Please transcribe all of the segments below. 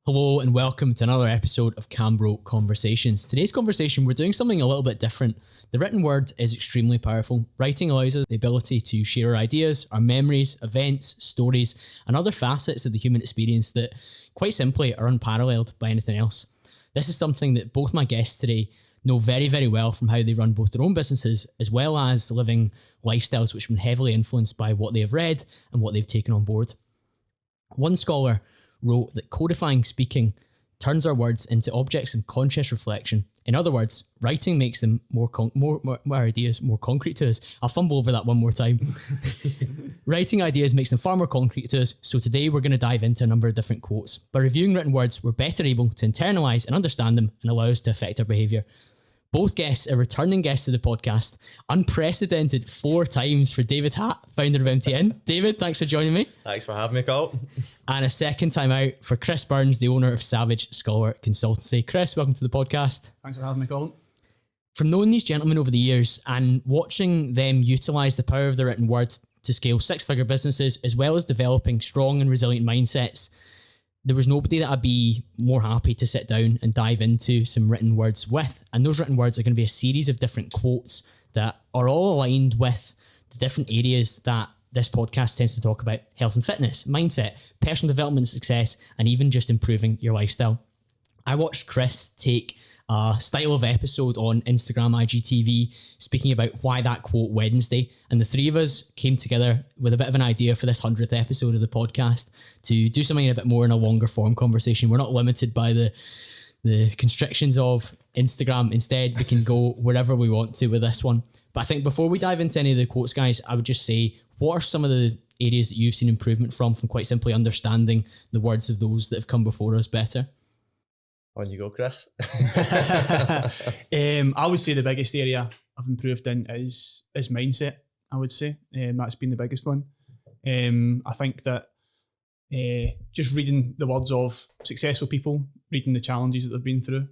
Hello and welcome to another episode of Cambro Conversations. Today's conversation, we're doing something a little bit different. The written word is extremely powerful. Writing allows us the ability to share our ideas, our memories, events, stories, and other facets of the human experience that, quite simply, are unparalleled by anything else. This is something that both my guests today know very, very well from how they run both their own businesses as well as living lifestyles which have been heavily influenced by what they have read and what they've taken on board. One scholar wrote that codifying speaking turns our words into objects of conscious reflection. In other words, writing makes them more ideas more concrete to us. I'll fumble over that one more time. Writing ideas makes them far more concrete to us. So today we're going to dive into a number of different quotes. By reviewing written words, we're better able to internalize and understand them and allow us to affect our behavior. Both guests are returning guests to the podcast. Unprecedented 4 times for David Hatt, founder of MTN. David, thanks for joining me. Thanks for having me, Carl. And a second time out for Chris Burns, the owner of Savage Scholar Consultancy. Chris, welcome to the podcast. Thanks for having me, Colin. From knowing these gentlemen over the years and watching them utilise the power of the written word to scale 6-figure businesses, as well as developing strong and resilient mindsets, there was nobody that I'd be more happy to sit down and dive into some written words with. And those written words are going to be a series of different quotes that are all aligned with the different areas that this podcast tends to talk about: health and fitness, mindset, personal development, success, and even just improving your lifestyle. I watched Chris take a style of episode on Instagram, IGTV, speaking about why that quote Wednesday. And the three of us came together with a bit of an idea for this 100th episode of the podcast to do something a bit more in a longer form conversation. We're not limited by the constrictions of Instagram. Instead, we can go wherever we want to with this one. But I think before we dive into any of the quotes, guys, I would just say, what are some of the areas that you've seen improvement from quite simply understanding the words of those that have come before us better? On you go, Chris. I would say the biggest area I've improved in is mindset, I would say. That's been the biggest one. I think that just reading the words of successful people, reading the challenges that they've been through,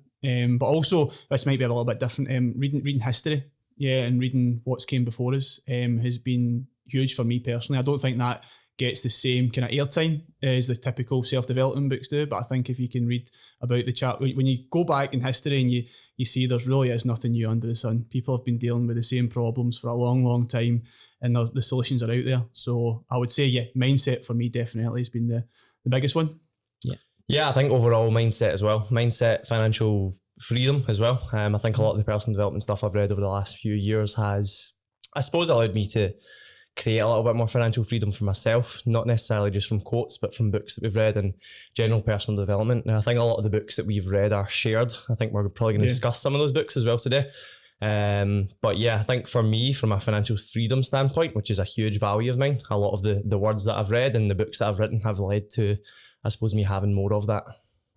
but also, this might be a little bit different, reading history, and reading what's came before us has been huge for me personally. I don't think that gets the same kind of airtime as the typical self-development books do, but I think if you can read about the chat, when you go back in history and you see there's really is nothing new under the sun. People have been dealing with the same problems for a long, long time, and the solutions are out there. So I would say, mindset for me definitely has been the biggest one. Yeah, I think overall mindset as well. Mindset, financial freedom as well. I think a lot of the personal development stuff I've read over the last few years has, I suppose, allowed me to create a little bit more financial freedom for myself, not necessarily just from quotes, but from books that we've read and general personal development. And I think a lot of the books that we've read are shared. I think we're probably going to discuss some of those books as well today. But yeah, I think for me, from a financial freedom standpoint, which is a huge value of mine, a lot of the words that I've read and the books that I've written have led to, I suppose, me having more of that.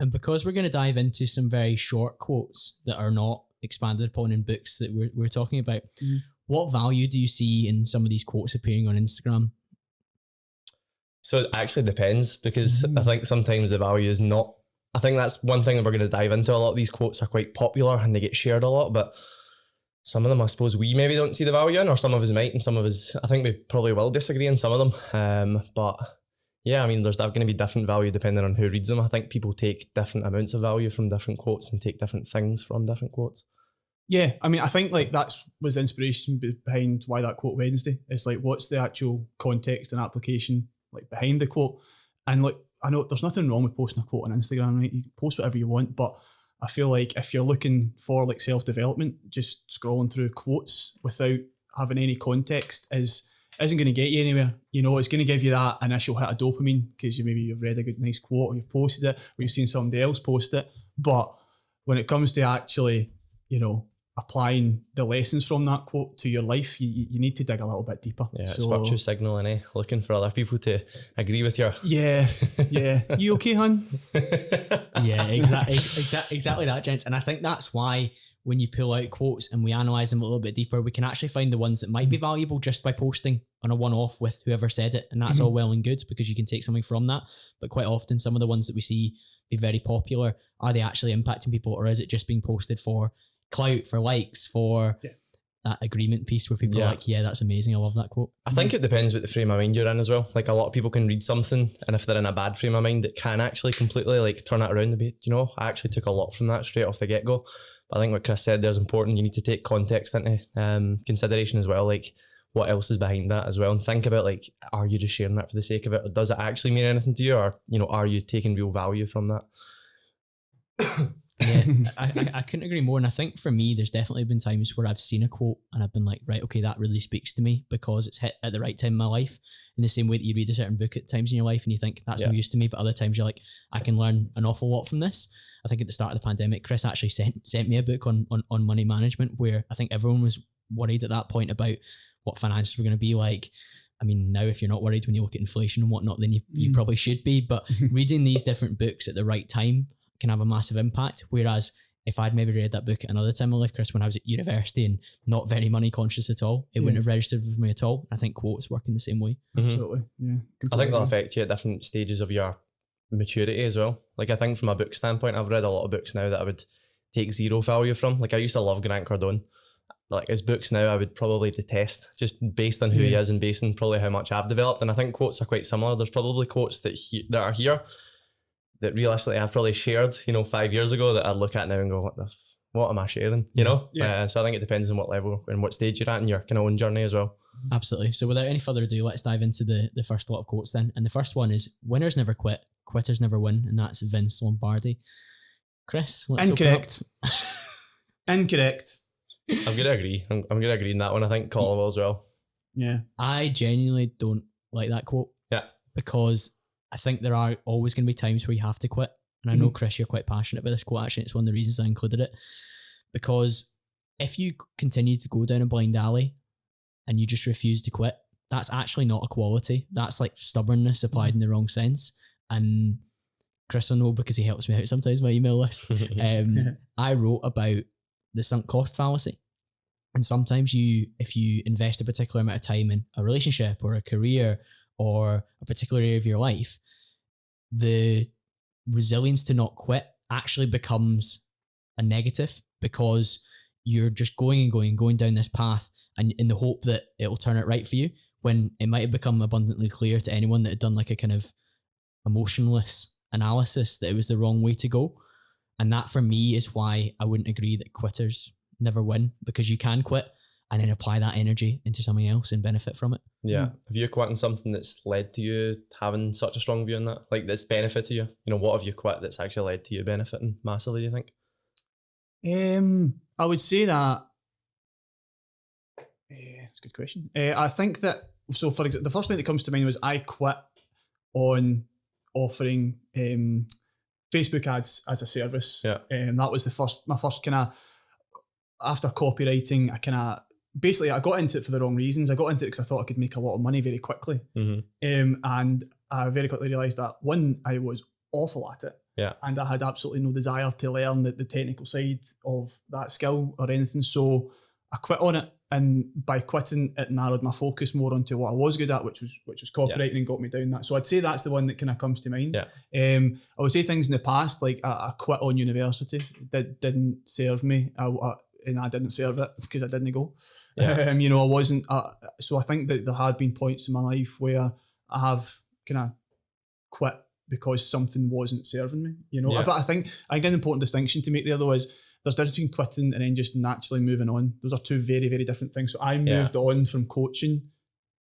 And because we're going to dive into some very short quotes that are not expanded upon in books that we're talking about, what value do you see in some of these quotes appearing on Instagram? So it actually depends, because I think sometimes the value is not, I think that's one thing that we're going to dive into. A lot of these quotes are quite popular and they get shared a lot, but some of them I suppose we maybe don't see the value in, or some of us might, and some of us, I think we probably will disagree in some of them. But yeah, I mean, there's going to be different value depending on who reads them. I think people take different amounts of value from different quotes and take different things from different quotes. Yeah, I mean, I think was the inspiration behind why that quote Wednesday. It's like, what's the actual context and application behind the quote? And I know there's nothing wrong with posting a quote on Instagram, right? You post whatever you want, but I feel like if you're looking for self-development, just scrolling through quotes without having any context isn't going to get you anywhere. It's going to give you that initial hit of dopamine because you've read a good, nice quote, or you've posted it, or you've seen somebody else post it. But when it comes to actually, applying the lessons from that quote to your life, you need to dig a little bit deeper. Yeah, it's virtue signaling, looking for other people to agree with you. Yeah. You okay, hun? Yeah, exactly that, gents. And I think that's why when you pull out quotes and we analyse them a little bit deeper, we can actually find the ones that might be valuable just by posting on a one-off with whoever said it. And that's all well and good because you can take something from that. But quite often some of the ones that we see be very popular, are they actually impacting people, or is it just being posted for clout, for likes, for that agreement piece where people are Yeah. like, yeah, that's amazing. I love that quote. I think it depends what the frame of mind you're in as well. Like a lot of people can read something, and if they're in a bad frame of mind, it can actually completely like turn it around a bit. You know, I actually took a lot from that straight off the get go. But I think what Chris said there is important. You need to take context into consideration as well, like what else is behind that as well, and think about like, are you just sharing that for the sake of it, or does it actually mean anything to you, or you know, are you taking real value from that? Yeah, I couldn't agree more. And I think for me, there's definitely been times where I've seen a quote and I've been like, right, okay, that really speaks to me because it's hit at the right time in my life. In the same way that you read a certain book at times in your life and you think that's no use to me, but other times you're like, I can learn an awful lot from this. I think at the start of the pandemic, Chris actually sent me a book on money management, where I think everyone was worried at that point about what finances were going to be like. I mean, now if you're not worried when you look at inflation and whatnot, then you probably should be. But reading these different books at the right time can have a massive impact. Whereas if I'd maybe read that book at another time in my life, Chris, when I was at university and not very money conscious at all, it wouldn't have registered with me at all. I think quotes work in the same way. Absolutely, yeah. I think they'll affect you at different stages of your maturity as well. Like I think from a book standpoint, I've read a lot of books now that I would take zero value from. Like I used to love Grant Cardone. Like his books now I would probably detest, just based on who he is and based on probably how much I've developed. And I think quotes are quite similar. There's probably quotes that are here that realistically I've probably shared, 5 years ago, that I look at now and go, what am I sharing? You know? Yeah. So I think it depends on what level and what stage you're at in your kind of own journey as well. Absolutely. So without any further ado, let's dive into the first lot of quotes then. And the first one is, winners never quit, quitters never win. And that's Vince Lombardi. Chris, let's Incorrect. Incorrect. I'm going to agree. I'm going to agree in that one. I think Colin will as well. Yeah. I genuinely don't like that quote. Yeah. Because I think there are always going to be times where you have to quit. And I know, Chris, you're quite passionate about this quote. Actually, it's one of the reasons I included it. Because if you continue to go down a blind alley and you just refuse to quit, that's actually not a quality. That's like stubbornness applied in the wrong sense. And Chris will know because he helps me out sometimes, my email list. I wrote about the sunk cost fallacy. And sometimes if you invest a particular amount of time in a relationship or a career or a particular area of your life, the resilience to not quit actually becomes a negative, because you're just going down this path and in the hope that it'll turn out right for you, when it might have become abundantly clear to anyone that had done like a kind of emotionless analysis that it was the wrong way to go. And that for me is why I wouldn't agree that quitters never win, because you can quit and then apply that energy into something else and benefit from it. Yeah. Have you quit on something that's led to you having such a strong view on that? Like that's benefited you? What have you quit that's actually led to you benefiting massively, do you think? I would say that it's a good question. I think that, so for example, the first thing that comes to mind was I quit on offering Facebook ads as a service. Yeah. That was my first kind of, after copywriting, I got into it for the wrong reasons. I got into it because I thought I could make a lot of money very quickly. And I very quickly realised that, one, I was awful at it. Yeah. And I had absolutely no desire to learn the technical side of that skill or anything. So I quit on it. And by quitting, it narrowed my focus more onto what I was good at, which was copywriting, and got me down that. So I'd say that's the one that kind of comes to mind. Yeah. I would say things in the past, like I quit on university that didn't serve me. And I didn't serve it because I didn't go. Yeah. I wasn't. So I think that there had been points in my life where I have kind of quit because something wasn't serving me. Yeah. But I think an important distinction to make there though is there's a difference between quitting and then just naturally moving on. Those are two very, very different things. So I moved on from coaching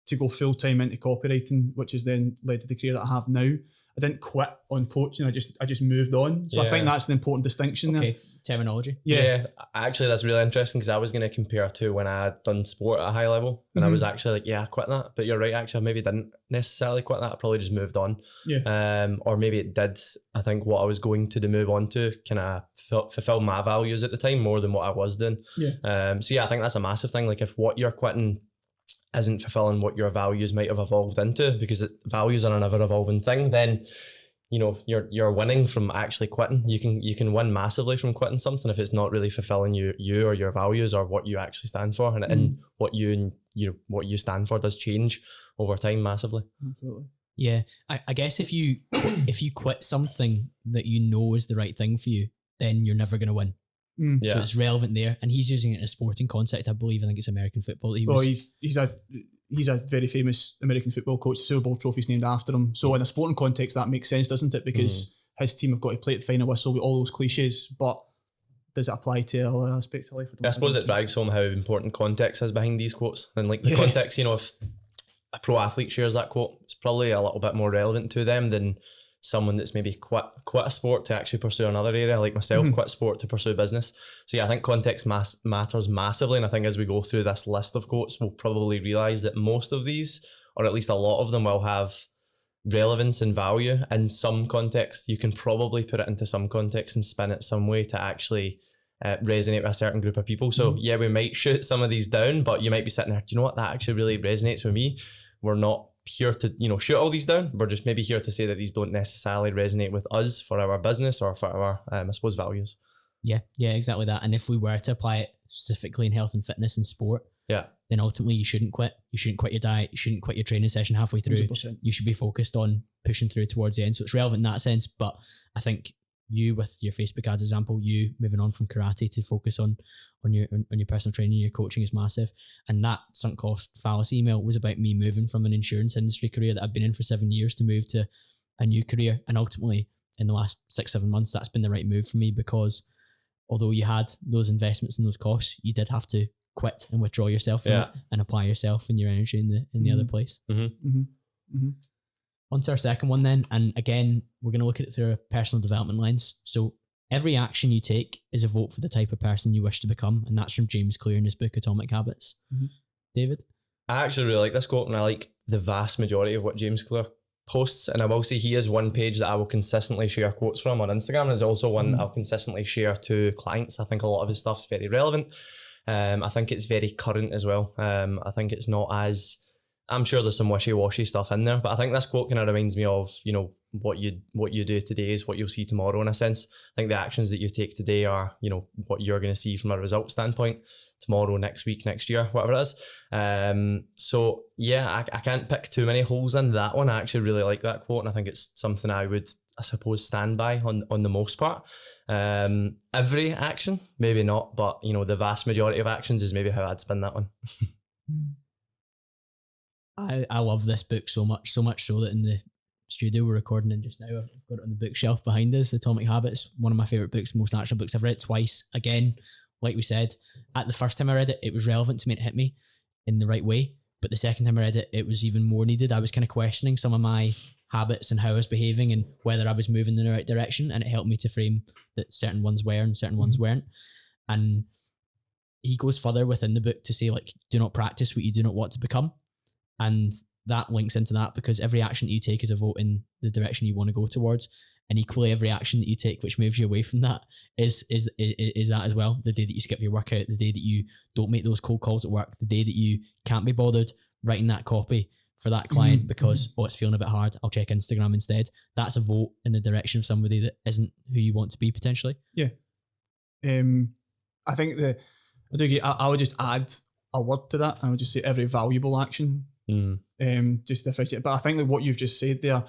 to go full time into copywriting, which has then led to the career that I have now. I didn't quit on coaching. I just moved on. So I think that's an important distinction there. Okay, terminology. Yeah. Actually, that's really interesting because I was going to compare to when I had done sport at a high level, and I was actually like, I quit that. But you're right, actually, I maybe didn't necessarily quit that. I probably just moved on. Yeah. Or maybe it did. I think what I was going to move on to kind of fulfill my values at the time more than what I was doing. Yeah. So I think that's a massive thing. Like if what you're quitting isn't fulfilling what your values might have evolved into, because values are an ever evolving thing, then you're winning from actually quitting. You can win massively from quitting something if it's not really fulfilling you or your values or what you actually stand for, and what you stand for does change over time massively. Absolutely. Yeah, I guess if you quit something that you know is the right thing for you, then you're never going to win. Mm. So it's relevant there, and he's using it in a sporting context. I believe. I think it's American football. He's a very famous American football coach. The Super Bowl trophy's named after him. So in a sporting context, that makes sense, doesn't it? Because his team have got to play at the final whistle with all those cliches, but does it apply to other aspects of life? I suppose it drags home how important context is behind these quotes. And like the context, you know, if a pro athlete shares that quote, it's probably a little bit more relevant to them than someone that's maybe quit a sport to actually pursue another area, like myself, quit sport to pursue business. So yeah, I think context matters massively. And I think as we go through this list of quotes, we'll probably realise that most of these, or at least a lot of them, will have relevance and value in some context. You can probably put it into some context and spin it some way to actually resonate with a certain group of people. So yeah, we might shoot some of these down, but you might be sitting there, do you know what, that actually really resonates with me. We're not here to, you know, shoot all these down. We're just maybe here to say that these don't necessarily resonate with us for our business or for our, I suppose, values. Yeah, exactly that. And if we were to apply it specifically in health and fitness and sport, then ultimately you shouldn't quit. You shouldn't quit your diet. You shouldn't quit your training session halfway through. 100%. You should be focused on pushing through towards the end. So it's relevant in that sense. But I think you, with your Facebook ads example, you moving on from karate to focus on your personal training, your coaching is massive. And that sunk cost fallacy email was about me moving from an insurance industry career that I've been in for 7 years to move to a new career. And ultimately, in the last 6-7 months, that's been the right move for me, because although you had those investments and those costs, you did have to quit and withdraw yourself from it and apply yourself and your energy in the other place. On to our second one then, and again, we're going to look at it through a personal development lens. So every action you take is a vote for the type of person you wish to become, and that's from James Clear in his book Atomic Habits. David? I actually really like this quote, and I like the vast majority of what James Clear posts, and I will say he is one page that I will consistently share quotes from on Instagram, and is also one I'll consistently share to clients. I think a lot of his stuff's very relevant. I think it's very current as well. I think it's not as, I'm sure there's some wishy-washy stuff in there, but I think this quote kind of reminds me of, you know, what you do today is what you'll see tomorrow, in a sense. I think the actions that you take today are, you know, what you're going to see from a result standpoint tomorrow, next week, next year, whatever it is. So yeah, I can't pick too many holes in that one. I actually really like that quote, and I think it's something I would, I suppose, stand by on the most part. Every action, maybe not, but you know, the vast majority of actions is maybe how I'd spin that one. I love this book so much so that in the studio we're recording in just now, I've got it on the bookshelf behind us. Atomic Habits, one of my favourite books, most actual books. I've read it twice. Again, like we said, at the first time I read it, it was relevant to me and it hit me in the right way. But the second time I read it, it was even more needed. I was kind of questioning some of my habits and how I was behaving and whether I was moving in the right direction, and it helped me to frame that certain ones were and certain ones weren't. And he goes further within the book to say, like, do not practice what you do not want to become. And that links into that, because every action that you take is a vote in the direction you want to go towards. And equally, every action that you take which moves you away from that is that as well. The day that you skip your workout, the day that you don't make those cold calls at work, the day that you can't be bothered writing that copy for that client because, oh, it's feeling a bit hard, I'll check Instagram instead. That's a vote in the direction of somebody that isn't who you want to be, potentially. Yeah. I think I would just add a word to that. I would just say every valuable action. Just differentiate. But I think that what you've just said there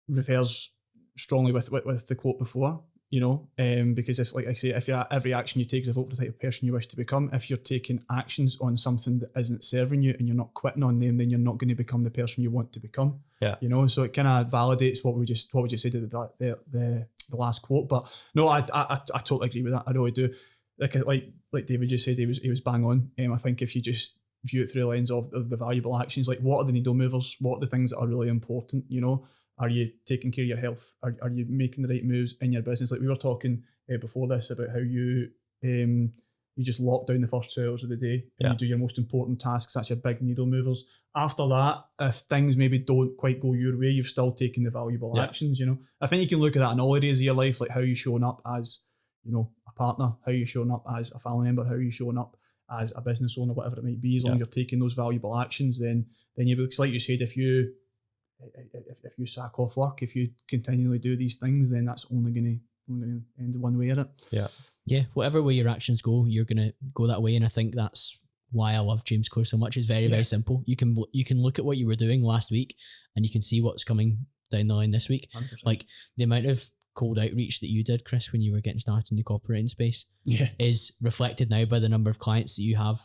refers strongly with the quote before, you know, because if, like I say, if every action you take is a vote for the type of person you wish to become, if you're taking actions on something that isn't serving you and you're not quitting on them, then you're not going to become the person you want to become. Yeah, you know, so it kind of validates what we just said at the last quote. But no, I totally agree with that. I really do. Like David just said, he was bang on. I think if you just view it through the lens of the valuable actions, like what are the needle movers, what are the things that are really important, you know? Are you taking care of your health? Are you making the right moves in your business? Like we were talking before this about how you just lock down the first 2 hours of the day and you do your most important tasks. That's your big needle movers. After that, if things maybe don't quite go your way, you've still taken the valuable actions, you know? I think you can look at that in all areas of your life, like how you showing up as, you know, a partner, how you showing up as a family member, how you showing up as a business owner, whatever it might be. As long as you're taking those valuable actions, then you, because like you said, if you sack off work, if you continually do these things, then that's only going to end one way at it. Yeah. Whatever way your actions go, you're going to go that way. And I think that's why I love James Clear so much. It's very, very simple. You can look at what you were doing last week and you can see what's coming down the line this week. 100%. Like the amount of cold outreach that you did, Chris, when you were getting started in the copywriting space Yeah. is reflected now by the number of clients that you have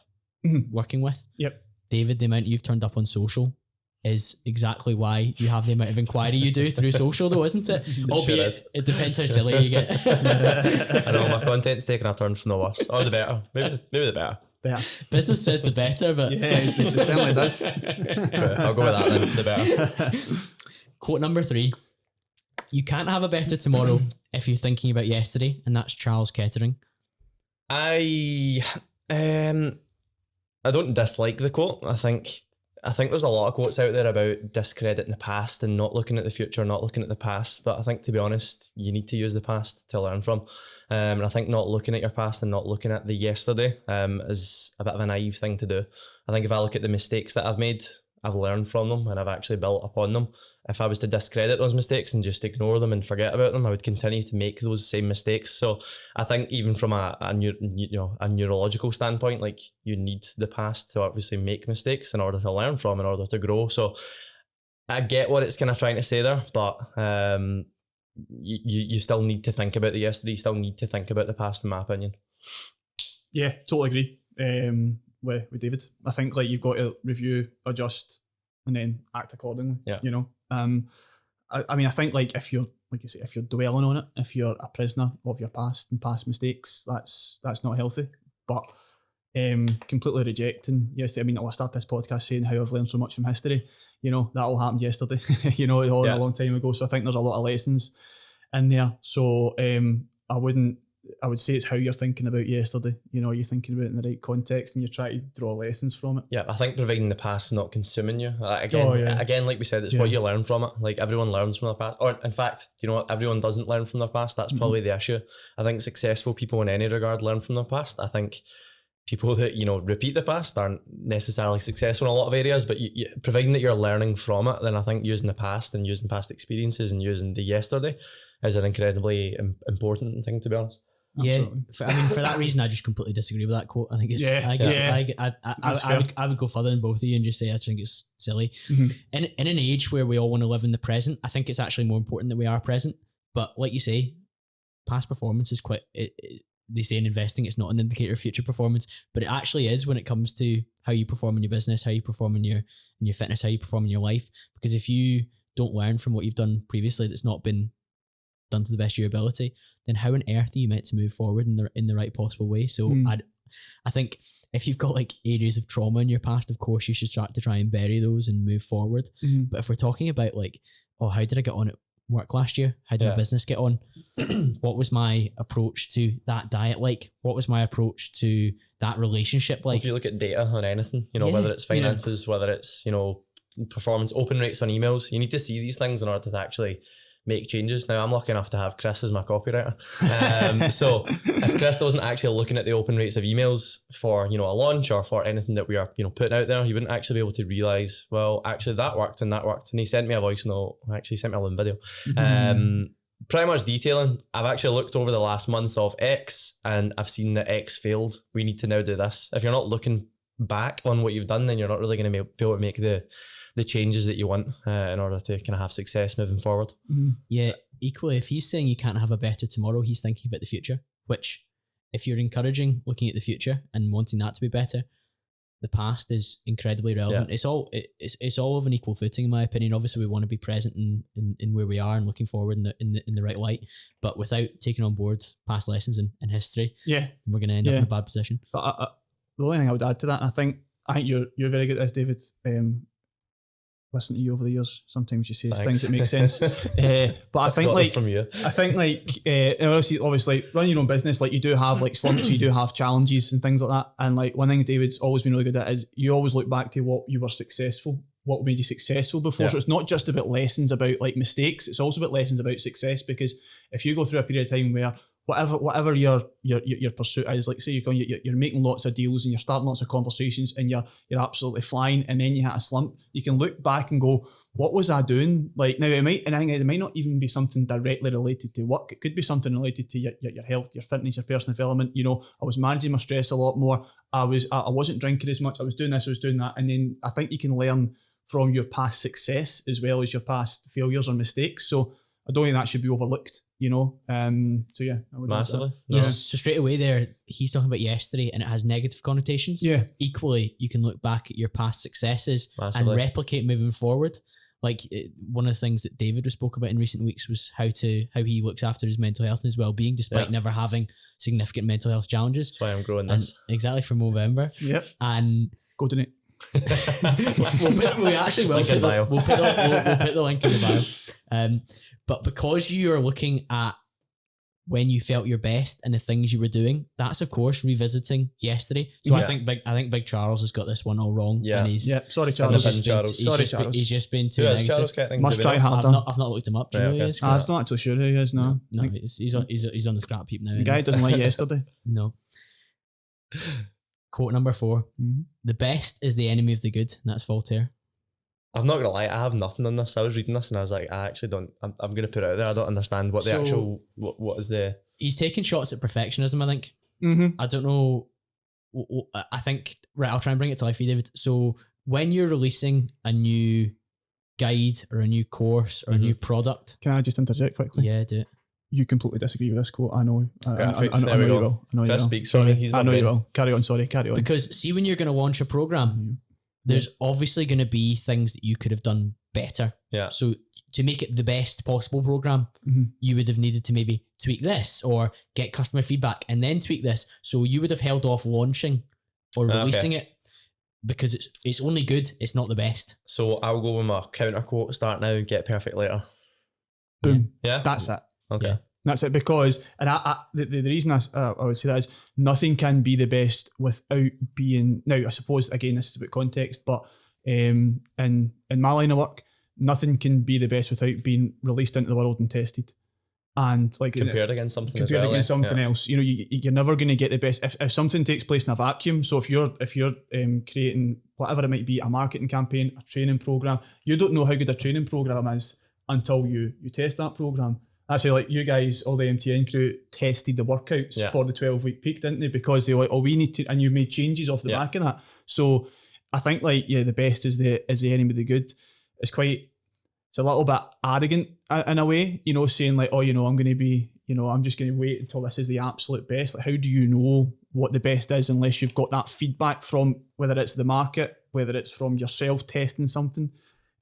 working with. Yep. David, the amount you've turned up on social is exactly why you have the amount of inquiry you do through social, though, isn't it? Albeit, is. it depends how silly you get. I know my content's taking a turn from the worse or the better. Maybe the better. Better. Business says the better, but Yeah, it certainly does. True. I'll go with that then. The better. Quote number 3: you can't have a better tomorrow if you're thinking about yesterday, and that's Charles Kettering. I don't dislike the quote. I think there's a lot of quotes out there about discrediting the past and not looking at the future, not looking at the past. But I think, to be honest, you need to use the past to learn from. And I think not looking at your past and not looking at the yesterday is a bit of a naive thing to do. I think if I look at the mistakes that I've made, I've learned from them and I've actually built upon them. If I was to discredit those mistakes and just ignore them and forget about them, I would continue to make those same mistakes. So I think even from a neurological standpoint, like, you need the past to obviously make mistakes in order to learn from, in order to grow. So I get what it's kind of trying to say there, but you still need to think about the yesterday. You still need to think about the past, in my opinion. Yeah, totally agree. With David, I think like you've got to review, adjust, and then act accordingly. Yeah. You know, I mean, I think like if you're, like you say, if you're dwelling on it, if you're a prisoner of your past and past mistakes, that's not healthy. But completely rejecting, yes, I mean, I'll start this podcast saying how I've learned so much from history. You know, that all happened yesterday. You know, all a long time ago. So I think there's a lot of lessons in there. So I would say it's how you're thinking about yesterday. You know, you're thinking about it in the right context and you try to draw lessons from it. Yeah, I think providing the past is not consuming you. Again, like we said, it's what you learn from it. Like, everyone learns from their past. Or in fact, you know what? Everyone doesn't learn from their past. That's probably the issue. I think successful people in any regard learn from their past. I think people that, you know, repeat the past aren't necessarily successful in a lot of areas, but providing that you're learning from it, then I think using the past and using past experiences and using the yesterday is an incredibly important thing, to be honest. Absolutely. Yeah, I mean, for that reason, I just completely disagree with that quote. I think it's. I would go further than both of you and just say I think it's silly. In an age where we all want to live in the present, I think it's actually more important that we are present. But like you say, past performance is quite. They say in investing, it's not an indicator of future performance, but it actually is when it comes to how you perform in your business, how you perform in your fitness, how you perform in your life. Because if you don't learn from what you've done previously, that's not been done to the best of your ability, then how on earth are you meant to move forward in the right possible way? So I think if you've got like areas of trauma in your past, of course you should start to try and bury those and move forward. But if we're talking about like, oh, how did I get on at work last year? How did my business get on? What was my approach to that diet like? What was my approach to that relationship like? If you look at data on anything, you know, whether it's finances, whether it's, you know, performance, open rates on emails, you need to see these things in order to actually make changes. Now, I'm lucky enough to have Chris as my copywriter. So if Chris wasn't actually looking at the open rates of emails for, you know, a launch or for anything that we are, you know, putting out there, he wouldn't actually be able to realize, well, actually that worked and that worked. And he sent me a voice note, actually sent me a little video. Pretty much detailing, I've actually looked over the last month of X and I've seen that X failed. We need to now do this. If you're not looking back on what you've done, then you're not really going to be able to make the changes that you want in order to kind of have success moving forward. Yeah, equally, if he's saying you can't have a better tomorrow, he's thinking about the future, which if you're encouraging looking at the future and wanting that to be better, the past is incredibly relevant. It's all of an equal footing, in my opinion. Obviously, we want to be present in where we are and looking forward in the right light, but without taking on board past lessons in history, we're going to end up in a bad position. But the only thing I would add to that, I think you're very good at this, David. Listen to you over the years. Sometimes you say things that make sense. But I think like from you. I think like obviously running your own business, like you do have like slumps, you do have challenges and things like that. And like one thing David's always been really good at is you always look back to what you were successful, what made you successful before. So it's not just about lessons about like mistakes. It's also about lessons about success, because if you go through a period of time where whatever your pursuit is, like say you're making lots of deals and you're starting lots of conversations and you're absolutely flying, and then you hit a slump, you can look back and go, what was I doing? Like now it might not even be something directly related to work. It could be something related to your health, your fitness, your personal development. You know, I was managing my stress a lot more. I wasn't drinking as much. I was doing this, I was doing that. And then I think you can learn from your past success as well as your past failures or mistakes. So I don't think that should be overlooked, you know. So yeah, I would like that. Massively. No. Yes. So straight away there, he's talking about yesterday, and it has negative connotations. Yeah. Equally, you can look back at your past successes Massively. and replicate moving forward. Like one of the things that David spoke about in recent weeks was how he looks after his mental health and his well-being, despite never having significant mental health challenges. That's why I'm growing And this. exactly from November. Yep. And Go donate. we actually will Link in bio. we'll put the link in the bio. But because you are looking at when you felt your best and the things you were doing, that's of course revisiting yesterday. So Yeah. I think Big Charles has got this one all wrong. Yeah. And he's Yeah. Sorry, And Charles. the he's, Charles. he's, Sorry, just, Charles. he's just been too Who is negative. Charles Kettering? Must Do we try know? harder. I've not looked him up. Do you Right, know who he okay. is, I'm Chris? not actually sure who he is now. No, Like, he's on the scrap heap now. the guy doesn't like yesterday. No. Quote number 4. Mhm. The best is the enemy of the good. And that's Voltaire. I'm not gonna lie, I have nothing on this. I was reading this and I was like, I actually don't. I'm gonna put it out there. I don't understand what the So- actual what is the. He's taking shots at perfectionism, I think. Mm-hmm. I don't know. I think, right, I'll try and bring it to life for you, David. So when you're releasing a new guide or a new course or a new product, Can I just interject quickly? yeah, do it. You completely disagree with this quote. I know. I Graphics, know there we you go. will. I know you Chris will. speaks for Sorry. me. He's I my know you man. will. Carry on. Sorry. Carry on. Because see, when you're going to launch a program, there's obviously going to be things that you could have done better. Yeah. So to make it the best possible program, Mhm. you would have needed to maybe tweak this or get customer feedback and then tweak this. So you would have held off launching or Okay. releasing it because it's only good. It's not the best. So I'll go with my counter quote: start now, get perfect later. Boom. Yeah. That's it. Okay. Yeah. That's it. Because, and the reason I would say that is nothing can be the best without being. Now, I suppose again this is about context, but in my line of work, nothing can be the best without being released into the world and tested, and like Compared against something. compared as well, against something yeah. else. You know, you're never going to get the best if something takes place in a vacuum. So if you're creating whatever it might be, a marketing campaign, a training program, you don't know how good a training program is until you test that program. Actually, like you guys, all the MTN crew tested the workouts Yeah. for the 12-week peak, didn't they? Because they were like, oh, we need to, and you made changes off the Yeah. back of that. So I think like, yeah, the best is the enemy of the good. It's a little bit arrogant in a way, you know, saying like, oh, you know, I'm going to be, you know, I'm just going to wait until this is the absolute best. Like, how do you know what the best is unless you've got that feedback from whether it's the market, whether it's from yourself testing something?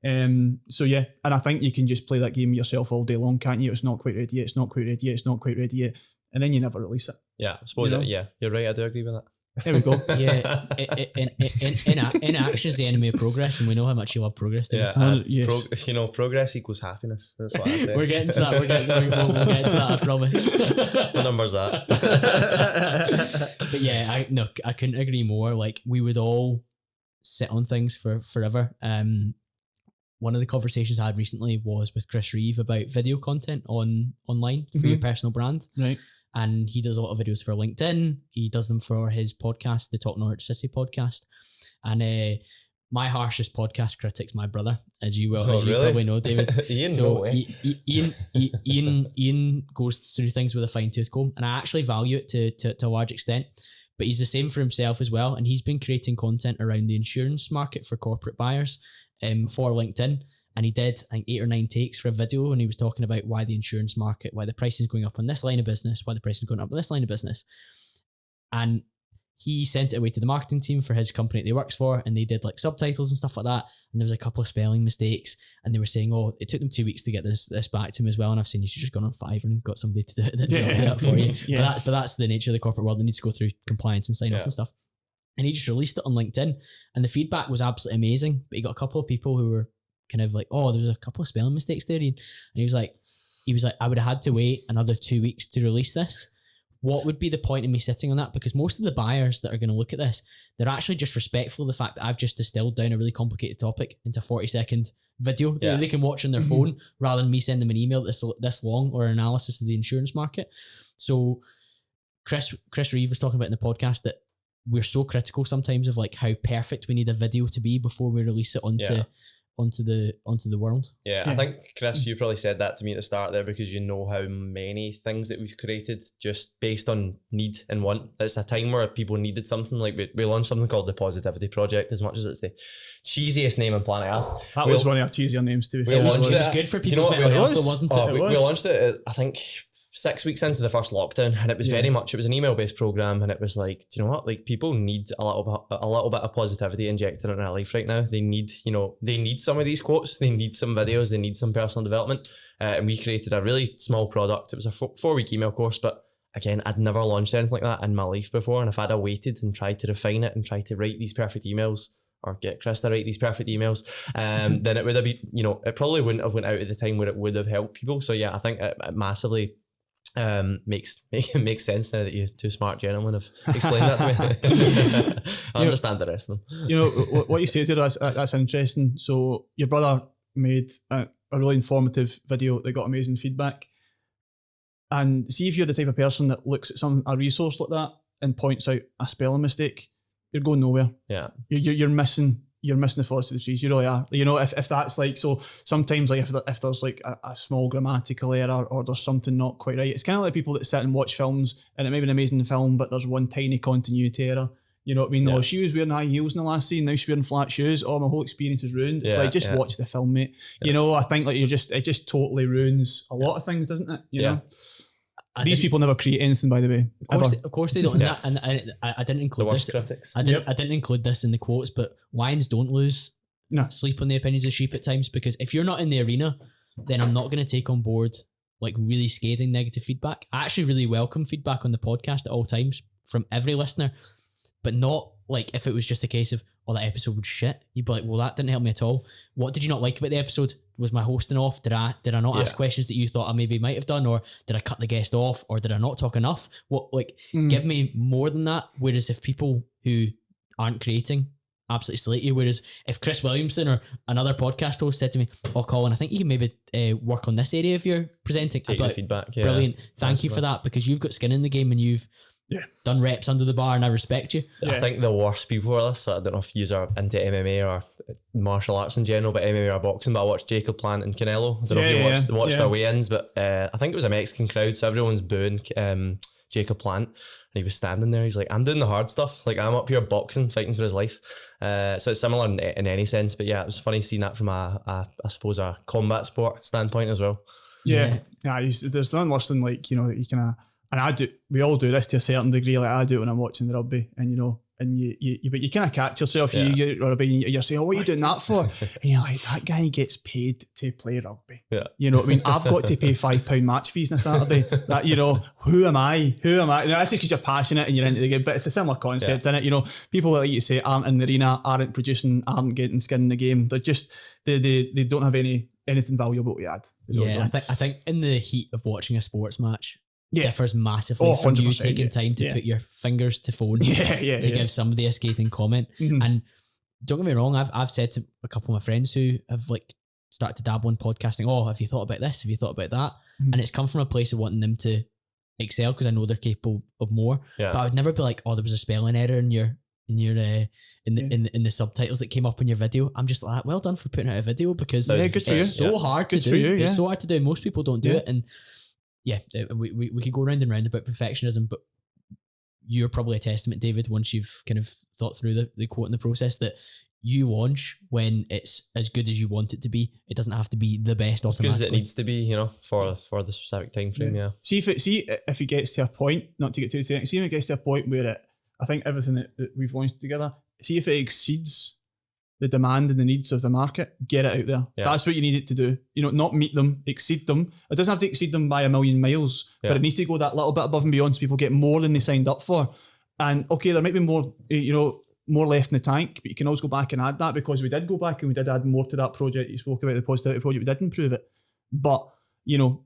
So yeah, and I think you can just play that game yourself all day long, can't you? It's not quite ready yet. It's not quite ready yet. It's not quite ready yet, and then you never release it. Yeah, I suppose. You know? Yeah, you're right. I do agree with that. There we go. Yeah, in action is the enemy of progress, and we know how much you love progress. David. Yeah, Yes. progress equals happiness. That's what I say. We're getting to that. We'll get to that. I promise. What number's that? But yeah, I couldn't agree more. Like we would all sit on things for forever. One of the conversations I had recently was with Chris Reeve about video content online for your personal brand. Right. And he does a lot of videos for LinkedIn. He does them for his podcast, the Talk Norwich City podcast. And my harshest podcast critic's my brother, as you will, as you really? probably know, David. Ian, no So way. Ian goes through things with a fine tooth comb, and I actually value it to a large extent. But he's the same for himself as well, and he's been creating content around the insurance market for corporate buyers for LinkedIn. And he did, I think, 8 or 9 takes for a video, and he was talking about why the insurance market, why the pricing is going up on this line of business, why the pricing is going up on this line of business. And he sent it away to the marketing team for his company that he works for, and they did like subtitles and stuff like that. And there was a couple of spelling mistakes, and they were saying, oh, it took them 2 weeks to get this back to him as well. And I've seen you should just gone on Fiverr and got somebody to do it, do that for you. Yeah. But that's the nature of the corporate world. They need to go through compliance and sign off and stuff. And he just released it on LinkedIn, and the feedback was absolutely amazing. But he got a couple of people who were kind of like, oh, there was a couple of spelling mistakes there. And he was like, I would have had to wait another 2 weeks to release this. What would be the point of me sitting on that? Because most of the buyers that are going to look at this, they're actually just respectful of the fact that I've just distilled down a really complicated topic into a 40-second video that they can watch on their phone rather than me sending them an email this long or an analysis of the insurance market. So Chris Reeve was talking about in the podcast that we're so critical sometimes of like how perfect we need a video to be before we release it onto the world. Yeah, I think, Chris, you probably said that to me at the start there because you know how many things that we've created just based on need and want. It's a time where people needed something. Like we launched something called the Positivity Project, as much as it's the cheesiest name on planet Earth. That was one of our cheesier names, to be fair. It was launched just it. good for Do you people's know what mental it health, was? wasn't Oh, it? We launched it, I think, 6 weeks into the first lockdown, and it was very much, it was an email-based program, and it was like, do you know what, like people need a little bit of positivity injected in their life right now. They need, they need some of these quotes, they need some videos, they need some personal development, and we created a really small product. It was a 4-week email course, but again, I'd never launched anything like that in my life before, and if I'd have waited and tried to refine it and tried to write these perfect emails, or get Chris to write these perfect emails, then it would have been, it probably wouldn't have went out at the time where it would have helped people. So yeah, I think it massively makes sense now that you two smart gentlemen have explained that to me. I understand the rest of them. What you say there, that's interesting. So your brother made a really informative video that got amazing feedback. And see if you're the type of person that looks at a resource like that and points out a spelling mistake, you're going nowhere. Yeah. You're missing the forest of the trees. You really are. If that's like, so sometimes like if there's like a small grammatical error or there's something not quite right, it's kind of like people that sit and watch films and it may be an amazing film, but there's one tiny continuity error. You know what I mean? Yeah. Oh, she was wearing high heels in the last scene, now she's wearing flat shoes. Oh, my whole experience is ruined. It's like, just watch the film, mate. Yeah. I think like it just totally ruins a lot of things, doesn't it? You know? These people never create anything, by the way. Of course they don't. And I didn't include the worst this. critics. I didn't include this in the quotes, but lions don't lose sleep on the opinions of sheep at times, because if you're not in the arena, then I'm not going to take on board like really scathing negative feedback. I actually really welcome feedback on the podcast at all times from every listener, but not like if it was just a case of, oh, that episode was shit. You'd be like, well, that didn't help me at all. What did you not like about the episode? Was my hosting off? Did I not ask questions that you thought I maybe might have done? Or did I cut the guest off? Or did I not talk enough? Give me more than that. Whereas if people who aren't creating absolutely slate you, whereas if Chris Williamson or another podcast host said to me, oh, Colin, I think you can maybe work on this area if you're presenting. Take the feedback. Yeah. Brilliant. Thank you for that, because you've got skin in the game and you've done reps under the bar, and I respect you. Yeah. I think the worst people for this, I don't know if you are into MMA or martial arts in general, but MMA or boxing, but I watched Jacob Plant and Canelo. I don't know if you watched their weigh-ins, but I think it was a Mexican crowd, so everyone's booing Jacob Plant, and he was standing there. He's like, I'm doing the hard stuff. Like, I'm up here boxing, fighting for his life. So it's similar in any sense, but yeah, it was funny seeing that from I suppose a combat sport standpoint as well. Yeah, there's nothing worse than like, you kind of, and we all do this to a certain degree. Like I do it when I'm watching the rugby, and but you kind of catch yourself. You're saying, oh, what are you doing that for? And you're like, that guy gets paid to play rugby. Yeah. You know what I mean? I've got to pay £5 match fees on a Saturday. That, who am I? Now, that's just because you're passionate and you're into the game, but it's a similar concept, isn't it? People that, like you say, aren't in the arena, aren't producing, aren't getting skin in the game. They're just, they don't have anything valuable to add. I think in the heat of watching a sports match, differs massively from 100%, you taking time to put your fingers to phone to give somebody a scathing comment. Mm-hmm. And don't get me wrong, I've said to a couple of my friends who have like started to dabble in podcasting, oh, have you thought about this? Have you thought about that? Mm-hmm. And it's come from a place of wanting them to excel, because I know they're capable of more. Yeah. But I would never be like, oh, there was a spelling error in the subtitles that came up in your video. I'm just like, well done for putting out a video, because it's so hard to do. It's so hard to do. Most people don't do it. And we could go round and round about perfectionism, but you're probably a testament, David, once you've kind of thought through the quote in the process, that you launch when it's as good as you want it to be. It doesn't have to be the best automatically. As good as it needs to be, for the specific time frame. Yeah. See if it gets to a point, not to get too technical, see if it gets to a point where I think everything that we've launched together, see if it exceeds the demand and the needs of the market, get it out there. Yeah. That's what you need it to do. Not meet them, exceed them. It doesn't have to exceed them by a million miles, but it needs to go that little bit above and beyond so people get more than they signed up for. And okay, there might be more, more left in the tank, but you can always go back and add that, because we did go back and we did add more to that project. You spoke about the Positivity Project, we did improve it. But,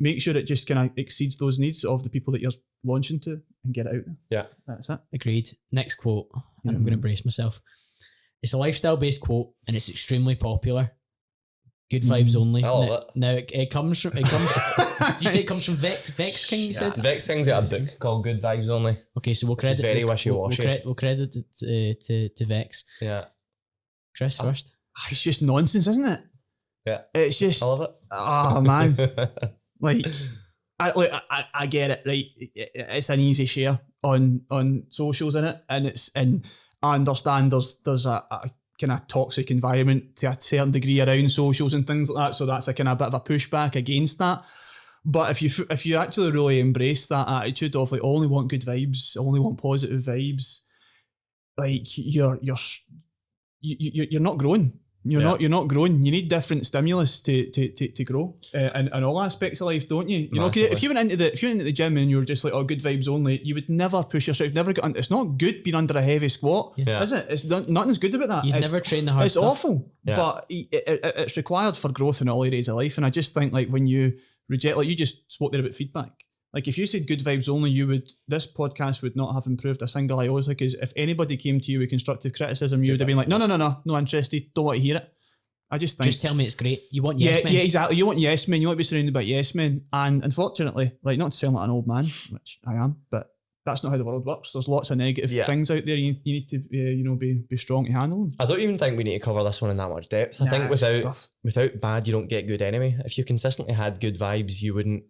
make sure it just kind of exceeds those needs of the people that you're launching to, and get it out there. Yeah. That's it. Agreed. Next quote, and I'm going to brace myself. It's a lifestyle-based quote, and it's extremely popular. Good vibes only. I love it. Now it comes from. Did you say it comes from Vex King? You said Vex King's got a book called Good Vibes Only. Okay, so we'll credit. It's very wishy-washy. We'll credit it to Vex. Yeah. Chris first. It's just nonsense, isn't it? Yeah. It's just, I love it. oh man, like I get it, right? It's an easy share on socials in it, and I understand there's a kind of toxic environment to a certain degree around socials and things like that, so that's a kind of bit of a pushback against that. But if you actually really embrace that attitude of like, I only want good vibes, I only want positive vibes, like you're not growing. You're not growing. You need different stimulus to grow in all aspects of life, don't you? You know, 'cause if you went into the gym and you were just like, oh, good vibes only, you would never push yourself. Never get. It's not good being under a heavy squat, is it? It's nothing's good about that. You'd never train the hard It's stuff. awful, but it's required for growth in all areas of life. And I just think like when you reject, like you just spoke there about feedback. Like if you said good vibes only, this podcast would not have improved a single iota, because if anybody came to you with constructive criticism, you would have been like, no interested, don't want to hear it. I just think, just tell me it's great. You want yes men. Yeah, exactly. You want yes men. You want to be surrounded by yes men. And unfortunately, like not to sound like an old man, which I am, but that's not how the world works. There's lots of negative things out there. You need to be strong to handle them. I don't even think we need to cover this one in that much depth. I think without bad, you don't get good anyway. If you consistently had good vibes, you wouldn't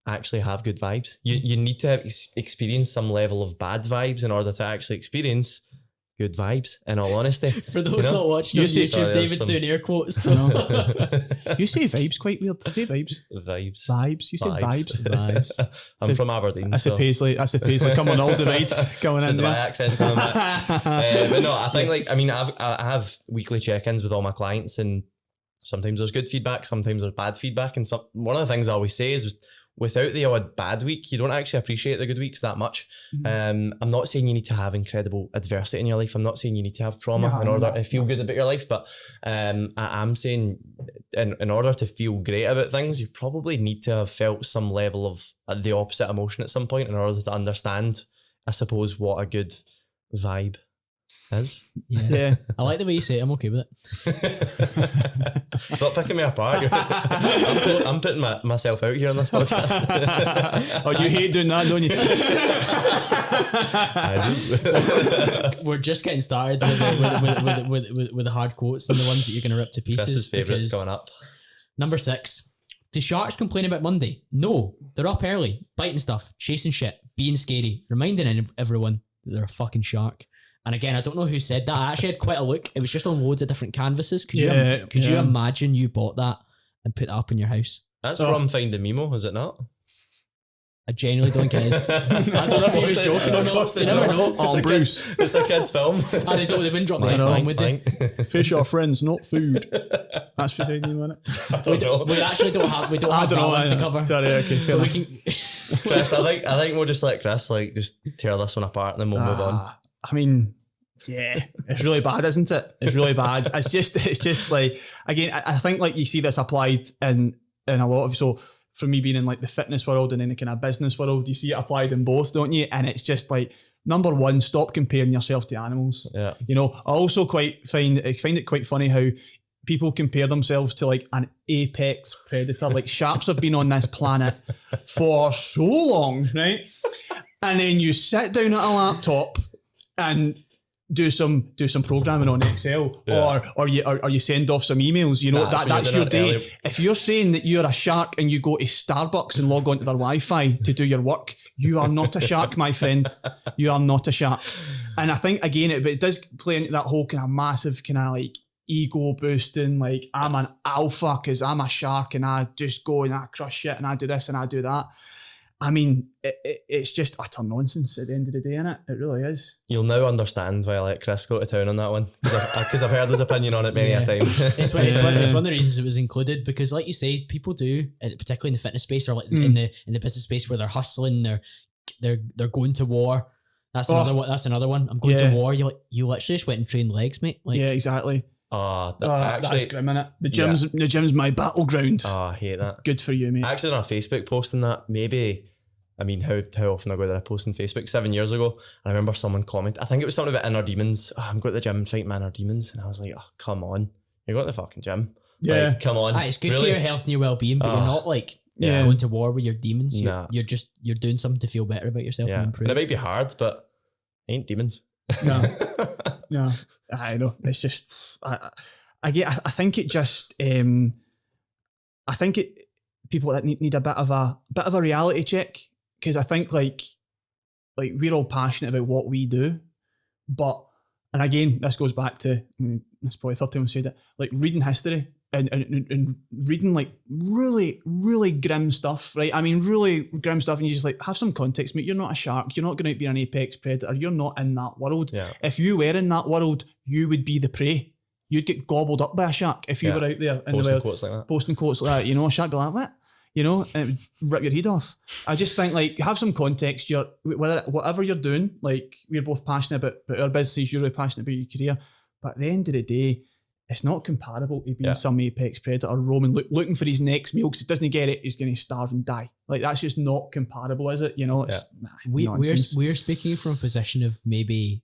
actually have good vibes. You need to have experience some level of bad vibes in order to actually experience good vibes, in all honesty. For those not watching on YouTube, David's doing air quotes. So. You say vibes quite weird. Say vibes. Vibes. You say vibes. I'm from Aberdeen. That's the Paisley. Come on, all divides going in there. there. Accent coming back. But no, I think I have weekly check-ins with all my clients, and sometimes there's good feedback, sometimes there's bad feedback, and one of the things I always say is, without the odd bad week, you don't actually appreciate the good weeks that much. I'm not saying you need to have incredible adversity in your life. I'm not saying you need to have trauma in order to feel good about your life. But I'm saying in order to feel great about things, you probably need to have felt some level of the opposite emotion at some point in order to understand, I suppose, what a good vibe is. Yeah. I like the way you say it. I'm okay with it. Stop picking me apart. I'm putting myself out here on this podcast. Oh, you hate doing that, don't you? I do. We're just getting started with the hard quotes and the ones that you're going to rip to pieces. Chris's favourites going up. Number 6. Do sharks complain about Monday? No. They're up early, biting stuff, chasing shit, being scary, reminding everyone that they're a fucking shark. And again, I don't know who said that. I actually had quite a look. It was just on loads of different canvases. Could you imagine you bought that and put that up in your house? That's from Finding Nemo, is it not? I genuinely don't think it is. I don't know if he was joking or not. You never know. Oh, Bruce. It's a kid's film. They wouldn't drop the F-bomb, would they? Fish are friends, not food. That's for Finding Nemo, isn't it? We actually don't have that one to cover. Sorry, okay. But we can... Chris, I think we'll just let Chris just tear this one apart and then we'll move on. I mean, yeah, it's really bad, isn't it? It's really bad. It's just like, again, I think like you see this applied in a lot of, so for me being in like the fitness world and in the kind of business world, you see it applied in both, don't you? And it's just like, number one, stop comparing yourself to animals. Yeah. You know, I also find it quite funny how people compare themselves to like an apex predator. Like sharks have been on this planet for so long, right? And then you sit down at a laptop and do some programming on Excel, or you send off some emails. You know, that's your day. Earlier. If you're saying that you're a shark and you go to Starbucks and log onto their Wi-Fi to do your work, you are not a shark, my friend. You are not a shark. And I think again, it does play into that whole kind of massive kind of like ego boosting. Like I'm an alpha because I'm a shark and I just go and I crush shit and I do this and I do that. I mean, it's just utter nonsense at the end of the day, innit? It really is. You'll now understand why I let Chris go to town on that one, because I've heard his opinion on it many a time. It's one of the reasons it was included, because like you say, people do, particularly in the fitness space or like in the business space where they're hustling, they're going to war. That's another one. I'm going to war. You literally just went and trained legs, mate. Like, yeah, exactly. Actually, that's grim, innit? The gym's my battleground. Oh, I hate that. Good for you, mate. I actually done a Facebook post on that. Maybe, I mean, how often ago did I post on Facebook? 7 years ago. I remember someone commented, I think it was something about inner demons. Oh, I'm going to the gym and fight my inner demons. And I was like, oh, come on. You're going to the fucking gym. Yeah. Like, come on. It's good for your health and your well-being, but you're not like going to war with your demons. You're doing something to feel better about yourself and improve. And it might be hard, but ain't demons. No. I know. It's just, I think it just, I think people that need a bit of a reality check, because I think like we're all passionate about what we do, but, and again, this goes back to, it's probably the third time I said it, like reading history and reading like really, really grim stuff, right? I mean, really grim stuff, and you just like, have some context, mate. You're not a shark. You're not going to be an apex predator. You're not in that world. Yeah. If you were in that world, you would be the prey. You'd get gobbled up by a shark if you were out there in the Posting world. quotes like that. Posting quotes like that, you know, a shark be like, what? You know, and it would rip your head off. I just think like have some context. Whatever you're doing, like we're both passionate about our businesses, you're really passionate about your career. But at the end of the day, it's not comparable to being some apex predator roaming, looking for his next meal, because if he doesn't get it, he's going to starve and die. Like that's just not comparable, is it? You know, it's we're speaking from a position of maybe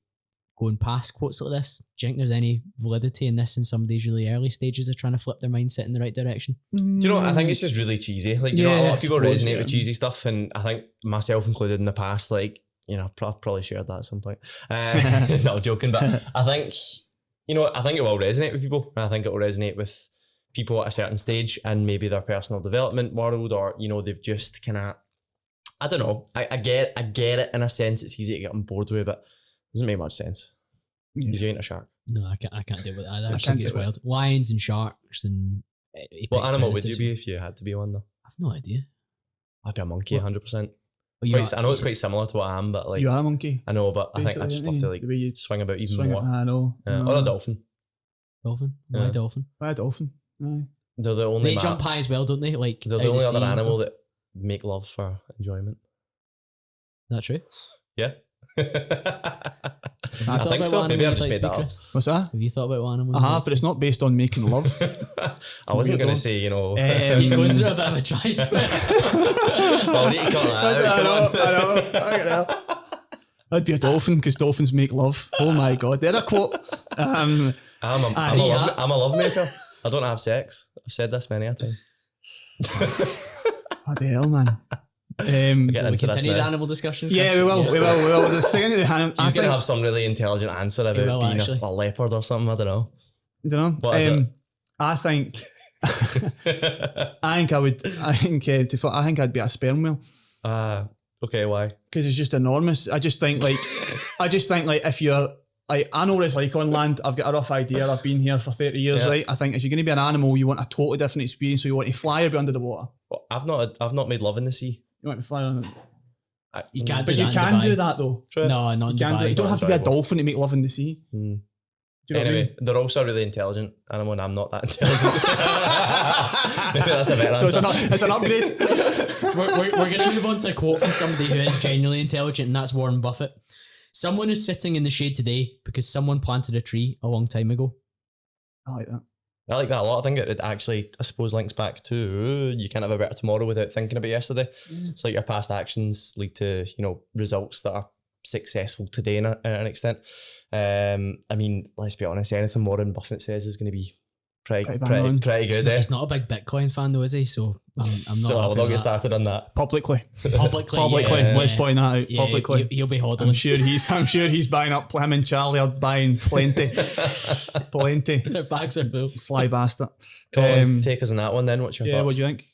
going past quotes like this. Do you think there's any validity in this in somebody's really early stages of trying to flip their mindset in the right direction? Do you know what? I think it's just really cheesy. Like, you know, a lot of people resonate with cheesy stuff, and I think myself included in the past, like, you know, probably shared that at some point. No, I'm joking, but I think, you know, I think it will resonate with people, and I think it will resonate with people at a certain stage and maybe their personal development world, or, you know, they've just kind of, I don't know. I get it in a sense. It's easy to get on board with, but it doesn't make much sense. Because you ain't a shark. No, I can't deal with that either. I think it's wild. Lions and sharks and what animal would you be if you had to be one though? I've no idea. I'd be a monkey, 100%. I know it's quite similar to what I am, but like you are a monkey. I know, but Basically, I think I just love to like swing about even more. I know. Or a dolphin. Dolphin? Why dolphin? Why a dolphin? Aye. They're the only. They jump high as well, don't they? Like they're the only other animal that make love for enjoyment. Is that true? Yeah. I think so. Maybe I've just made that up. What's that? Have you thought about what animal? But it's not based on making love. I wasn't going to say, you know. He's going through a bit of a dry spell. Well, we need to cut that. I know. I'd be a dolphin because dolphins make love. Oh my God. They're a quote. I'm a love maker. I don't have sex. I've said this many a time. What the hell, man? We continue the animal discussion. Yeah, we will. Just think into the He's going to have some really intelligent answer about being a leopard or something. I don't know. What is it? I think I'd be a sperm whale. Okay, why? Because it's just enormous. I just think if you're like, I know what it's like on land. I've got a rough idea. I've been here for 30 years, right? I think if you're going to be an animal, you want a totally different experience. So you want to fly or be under the water. Well, I've not made love in the sea. You want to fly on it. You can't but do that. You can do that though. True. No, not in Dubai. You don't have to be a dolphin to make love in the sea. Mm. Do you know anyway, what I mean? they're also really intelligent animal, and I'm not that intelligent. Maybe that's a better answer. So it's an upgrade. We're going to move on to a quote from somebody who is genuinely intelligent, and that's Warren Buffett. Someone is sitting in the shade today because someone planted a tree a long time ago. I like that. I like that a lot. I think it actually, I suppose, links back to you can't have a better tomorrow without thinking about yesterday. It's like your past actions lead to, you know, results that are successful today in an extent. I mean, let's be honest, anything Warren Buffett says is going to be pretty good. He's not a big Bitcoin fan though, is he? So I'm not. So I'll not get started on that. Publicly. Yeah. Let's point that out. Yeah, publicly. He'll be hodling. I'm sure he's buying up. Him and Charlie are buying plenty. Their bags are full. Fly bastard. Take us on that one then. What's your thoughts? What do you think?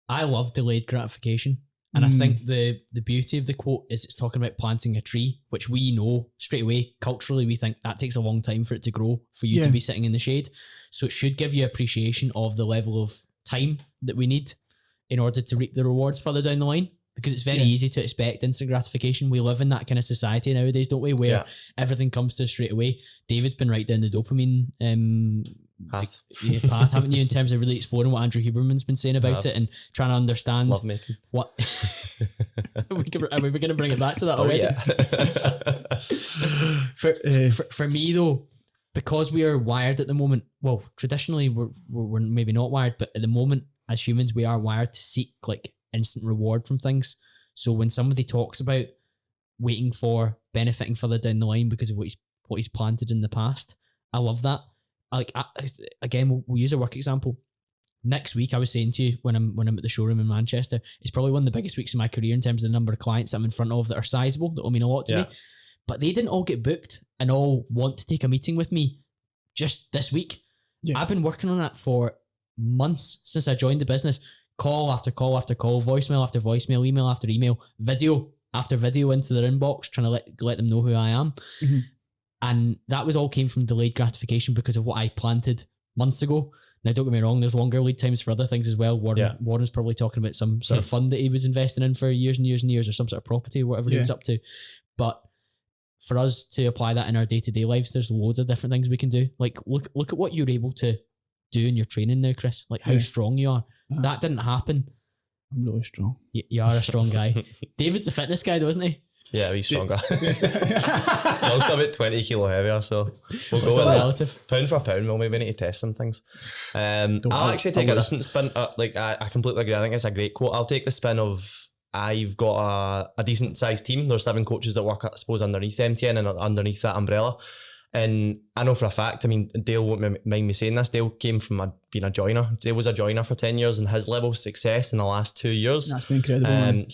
I love delayed gratification. And I think the beauty of the quote is it's talking about planting a tree, which we know straight away, culturally, we think that takes a long time for it to grow, for you to be sitting in the shade. So it should give you appreciation of the level of time that we need in order to reap the rewards further down the line. Because it's very easy to expect instant gratification. We live in that kind of society nowadays, don't we? Where everything comes to us straight away. David's been right down the dopamine path, haven't you? In terms of really exploring what Andrew Huberman's been saying about it and trying to understand love making. What are we going to bring it back to that already? For me though, because we are wired at the moment. Well, traditionally we're maybe not wired, but at the moment as humans we are wired to seek like instant reward from things. So when somebody talks about waiting for benefiting further down the line because of what he's planted in the past, I love that. Again, we'll use a work example. Next week, I was saying to you when I'm at the showroom in Manchester, it's probably one of the biggest weeks of my career in terms of the number of clients that I'm in front of that are sizable, that will mean a lot to me. But they didn't all get booked and all want to take a meeting with me just this week. I've been working on that for months since I joined the business, call after call after call, voicemail after voicemail, email after email, video after video into their inbox, trying to let them know who I am. Mm-hmm. And that was all came from delayed gratification because of what I planted months ago. Now, don't get me wrong, there's longer lead times for other things as well. Warren's probably talking about some sort of fund that he was investing in for years and years and years, or some sort of property or whatever he was up to. But for us to apply that in our day-to-day lives, there's loads of different things we can do. Like, look at what you're able to do in your training now, Chris. Like, how strong you are. That didn't happen. I'm really strong. You are a strong guy. David's the fitness guy, though, isn't he? Yeah, he's stronger. Also about 20 kilo heavier, so we'll go with relative? Pound for pound. We'll maybe need to test some things. I'll actually take a different spin. I completely agree. I think it's a great quote. I'll take the spin of, I've got a decent sized team. There's 7 coaches that work, I suppose, underneath MTN and underneath that umbrella. And I know for a fact, I mean, Dale won't mind me saying this, Dale came from being a joiner. Dale was a joiner for 10 years, and his level of success in the last 2 years. That's been incredible.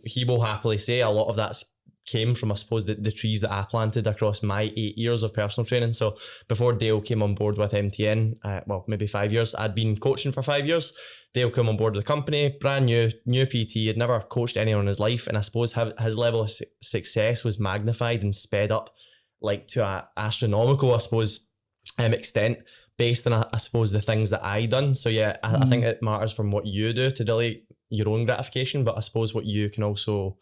He will happily say a lot of that came from, I suppose, the trees that I planted across my 8 years of personal training. So before Dale came on board with MTN, maybe 5 years, I'd been coaching for 5 years. Dale came on board with the company, brand new PT, had never coached anyone in his life. And I suppose his level of success was magnified and sped up like to an astronomical, I suppose, extent based on, I suppose, the things that I done. So yeah, I think it matters from what you do to delay your own gratification, but I suppose what you can also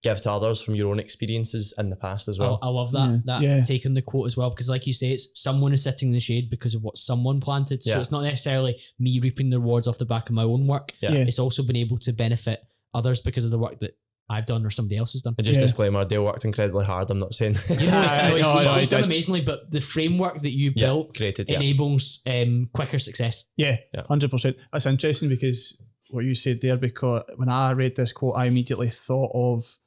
give to others from your own experiences in the past as well. I love that taking the quote as well, because like you say, it's someone is sitting in the shade because of what someone planted. So it's not necessarily me reaping the rewards off the back of my own work. It's also been able to benefit others because of the work that I've done or somebody else has done. And just disclaimer, Dale worked incredibly hard. I'm not saying he's done amazingly, but the framework that you built enables quicker success. 100%. That's interesting because what you said there, because when I read this quote, I immediately thought of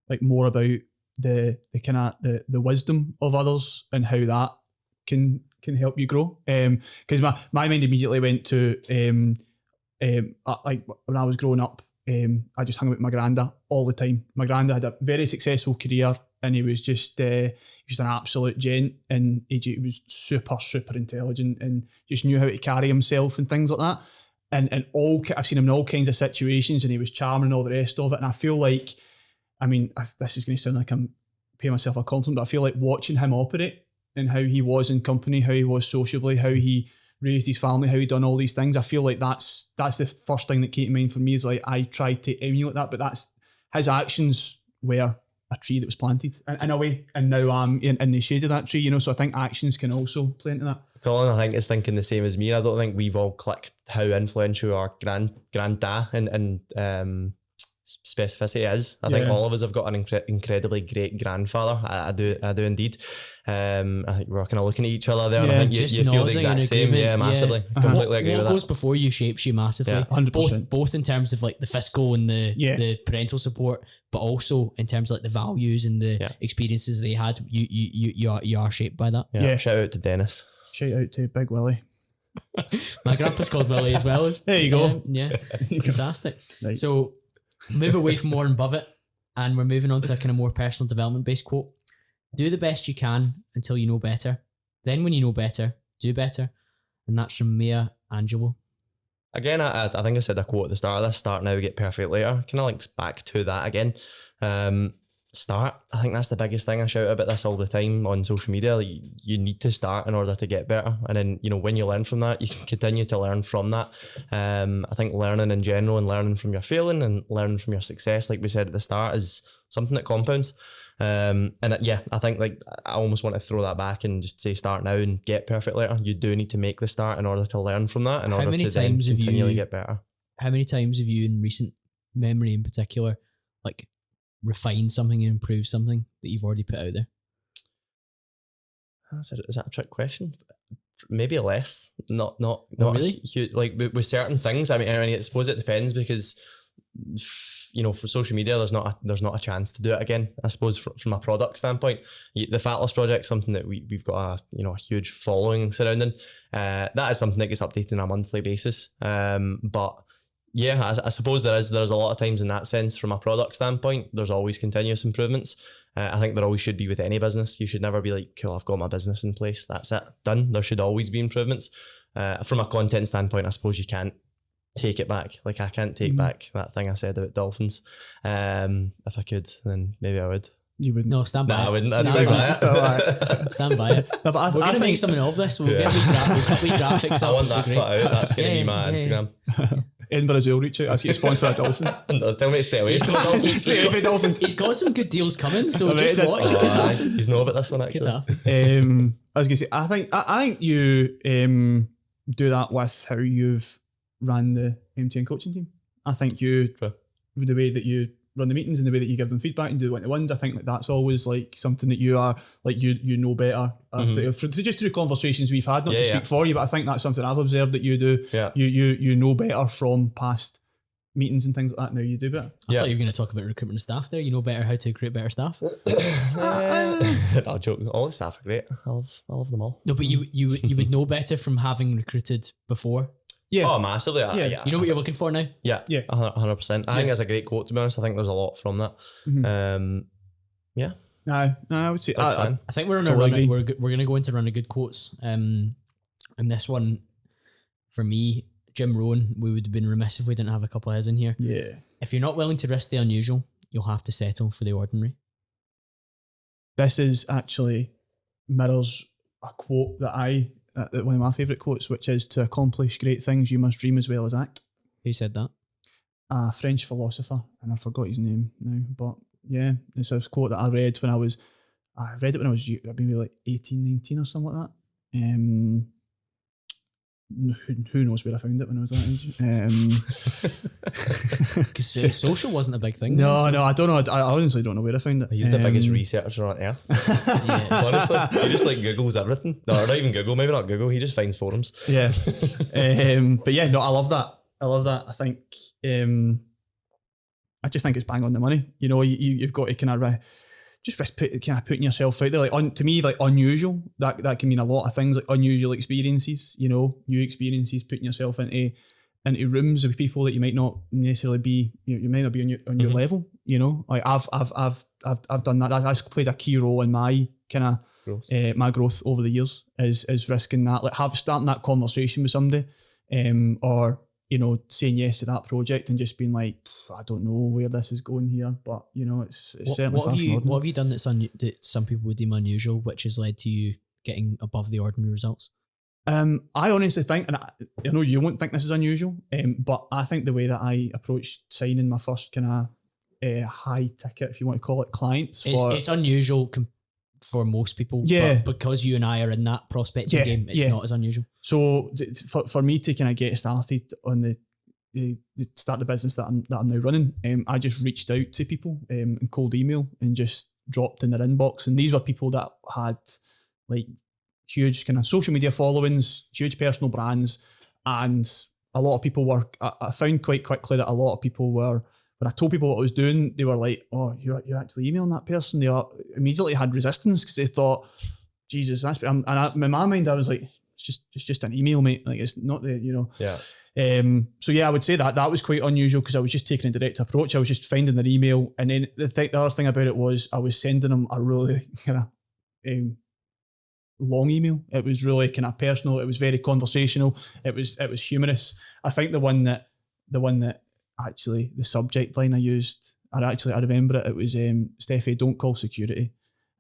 like more about the kind of the wisdom of others and how that can help you grow. Because my mind immediately went to like when I was growing up. I just hung out with my granda all the time. My granda had a very successful career, and he was just an absolute gent, and he was super intelligent and just knew how to carry himself and things like that. And I've seen him in all kinds of situations, and he was charming and all the rest of it. And I feel like, I mean, this is going to sound like I'm paying myself a compliment, but I feel like watching him operate and how he was in company, how he was sociably, how he raised his family, how he done all these things. I feel like that's the first thing that came to mind for me, is like I tried to emulate that, but that's his actions were a tree that was planted in a way, and now I'm in the shade of that tree, you know. So I think actions can also play into that. Colin, I think, is thinking the same as me. I don't think we've all clicked how influential our granda and specificity is. I think all of us have got an incredibly great grandfather. I do indeed. I think we're kind of looking at each other there, and I think you feel the exact same. Yeah, massively. Completely agree with that. What goes before you shapes you massively. 100%. Both in terms of like the fiscal and the parental support, but also in terms of like the values and the experiences they had. You are shaped by that. Yeah. Shout out to Dennis. Shout out to Big Willie. My grandpa's called Willie as well. There you go. Yeah, fantastic. Right. So move away from Warren Buffett, and we're moving on to a kind of more personal development based quote. Do the best you can until you know better. Then when you know better, do better. And that's from Maya Angelou. Again, I think I said a quote at the start of this: start now, get perfect later. Kind of links back to that again. Start. I think that's the biggest thing. I shout about this all the time on social media. Like, you need to start in order to get better, and then when you learn from that, you can continue to learn from that. I think learning in general and learning from your failing and learning from your success, like we said at the start, is something that compounds. I think like I almost want to throw that back and just say start now and get perfect later. You do need to make the start in order to learn from that, in order to then continually get better. How many times have you, in recent memory in particular, like refine something and improve something that you've already put out there? Is that a trick question? Maybe less. Not really? Huge, like with certain things. I mean, I suppose it depends, because for social media, there's not a chance to do it again. I suppose from a product standpoint, the Fat Loss Project, something that we've got a huge following surrounding. That is something that gets updated on a monthly basis. But Yeah, I suppose there's a lot of times in that sense from a product standpoint, there's always continuous improvements. I think there always should be with any business. You should never be like, cool, I've got my business in place, that's it, done. There should always be improvements. From a content standpoint, I suppose you can't take it back. Like I can't take back that thing I said about dolphins. If I could, then maybe I would. You wouldn't. No, stand by Nah, it. I wouldn't. Stand I'd by stay it. by it. Stand by it. No, but We're I going to make think something of this. We'll Yeah. we'll put wee graphics I up. want that It'll be cut great. out. That's going to Yeah, be my yeah, Instagram. Edinburgh Zoo will reach out. Ask you to sponsor a dolphin. Tell me to stay away from the dolphins. Stay away from dolphins. He's got some good deals coming, so I just bet watch. that's- It could Oh, happen. he's know about this one Could actually. happen. I was gonna say, I think you do that with how you've ran the MTN coaching team. I think you, True. with the way that you run the meetings and the way that you give them feedback and do the one-to-ones, I think like that's always like something that you are like you know better. Just through conversations we've had, not to Yeah, speak for you, but I think that's something I've observed that you do. Yeah. You know better from past meetings and things like that. Now you do better. I Yeah. thought you were going to talk about recruitment of staff there. You know better how to recruit better staff. I'll joke. All the staff are great. I love them all. No, but you would know better from having recruited before. Yeah. Oh, massively. Yeah. You know what you're looking for now? Yeah. Yeah. 100%. I think that's a great quote, to be honest. I think there's a lot from that. Mhm. Yeah. No, I would say Big fan. I think we're on Totally a run. agree. We're going to go into run of good quotes. And this one, for me, Jim Rohn, we would have been remiss if we didn't have a couple of his in here. yeah. If you're not willing to risk the unusual, you'll have to settle for the ordinary. This is actually mirrors a quote that one of my favourite quotes, which is, to accomplish great things, you must dream as well as act. Who said that? A French philosopher, and I forgot his name now, but yeah, it's a quote that I read when I read it when I was maybe like 18, 19 or something like that. Who knows where I found it when I was that age? Because social wasn't a big thing. No, then, so- I don't know. I honestly don't know where I found it. He's the biggest researcher on earth. Yeah. Honestly, he just like Googles everything. No, not even Google. Maybe not Google. He just finds forums. Yeah. But yeah, no, I love that. I think, I just think it's bang on the money. You know, you've got to kind of just risk putting yourself out there. Like to me, like unusual, that can mean a lot of things, like unusual experiences, you know, new experiences, putting yourself into rooms with people that you might not necessarily be, you might not be on your level, you know. Like I've done that. That's played a key role in my kind of Growth. my growth over the years, is risking that, like starting that conversation with somebody, or you know, saying yes to that project and just being like, I don't know where this is going here, but you know, it's certainly What far have from you ordinary. done that some people would deem unusual, which has led to you getting above the ordinary results? I honestly think, and I know you won't think this is unusual, but I think the way that I approached signing my first kind of high ticket, if you want to call it, clients for It's unusual for most people. Yeah. But because you and I are in that prospecting Yeah, game, it's yeah. not as unusual. So for me to kind of get started on the start the business that I'm now running, I just reached out to people in cold email and just dropped in their inbox, and these were people that had like huge kind of social media followings, huge personal brands, and a lot of people were. I found quite quickly that a lot of people were. When I told people what I was doing, they were like, "Oh, you're actually emailing that person." They immediately had resistance because they thought, "Jesus, that's." In my mind, I was like, "It's just an email, mate. Like it's not the, you know." Yeah. So yeah, I would say that was quite unusual because I was just taking a direct approach. I was just finding their email, and then the other thing about it was I was sending them a really kind of long email. It was really kind of personal. It was very conversational. It was humorous. I think the one that actually the subject line I used, I remember it. It was Steffi, don't call security.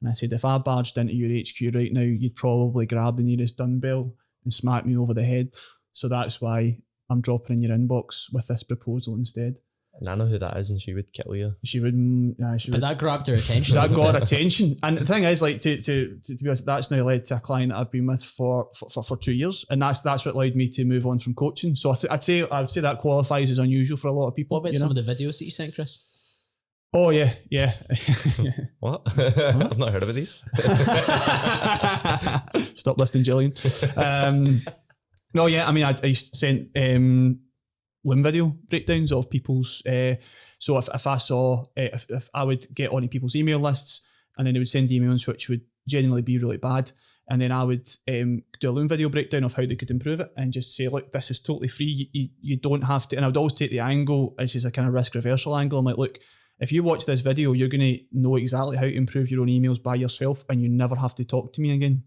And I said, if I barged into your HQ right now, you'd probably grab the nearest dumbbell and smack me over the head. So that's why I'm dropping in your inbox with this proposal instead. And I know who that is, and she would kill you. She would, But that grabbed her attention. that didn't got it? attention. And the thing is, like, to be honest, that's now led to a client that I've been with for 2 years, and that's what allowed me to move on from coaching. So I would say that qualifies as unusual for a lot of people. What about you some know? of the videos that you sent, Chris? Oh yeah. What? I've not heard about these. Stop listening, Gillian. No, yeah. I mean, I sent limb video breakdowns of people's. So if I saw if I would get onto people's email lists, and then they would send emails which would genuinely be really bad, and then I would do a Loom video breakdown of how they could improve it and just say, look, this is totally free. You don't have to. And I would always take the angle, which is a kind of risk reversal angle. I'm like, look, if you watch this video, you're going to know exactly how to improve your own emails by yourself, and you never have to talk to me again.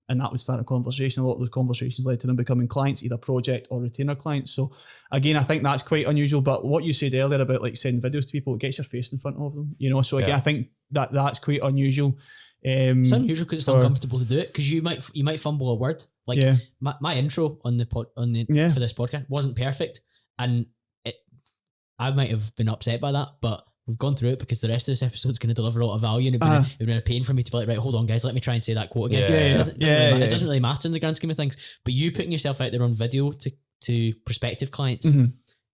And that would start a conversation. A lot of those conversations led to them becoming clients, either project or retainer clients. So again, I think that's quite unusual. But what you said earlier about like sending videos to people, it gets your face in front of them, you know. So again, I think that's quite unusual. It's unusual because it's uncomfortable to do it, because you might fumble a word. Like my intro on the for this podcast wasn't perfect, and I might have been upset by that, but we've gone through it because the rest of this episode is going to deliver a lot of value, and it'd been a pain for me to be like, right, hold on, guys, let me try and say that quote again. It doesn't really matter in the grand scheme of things. But you putting yourself out there on video to prospective clients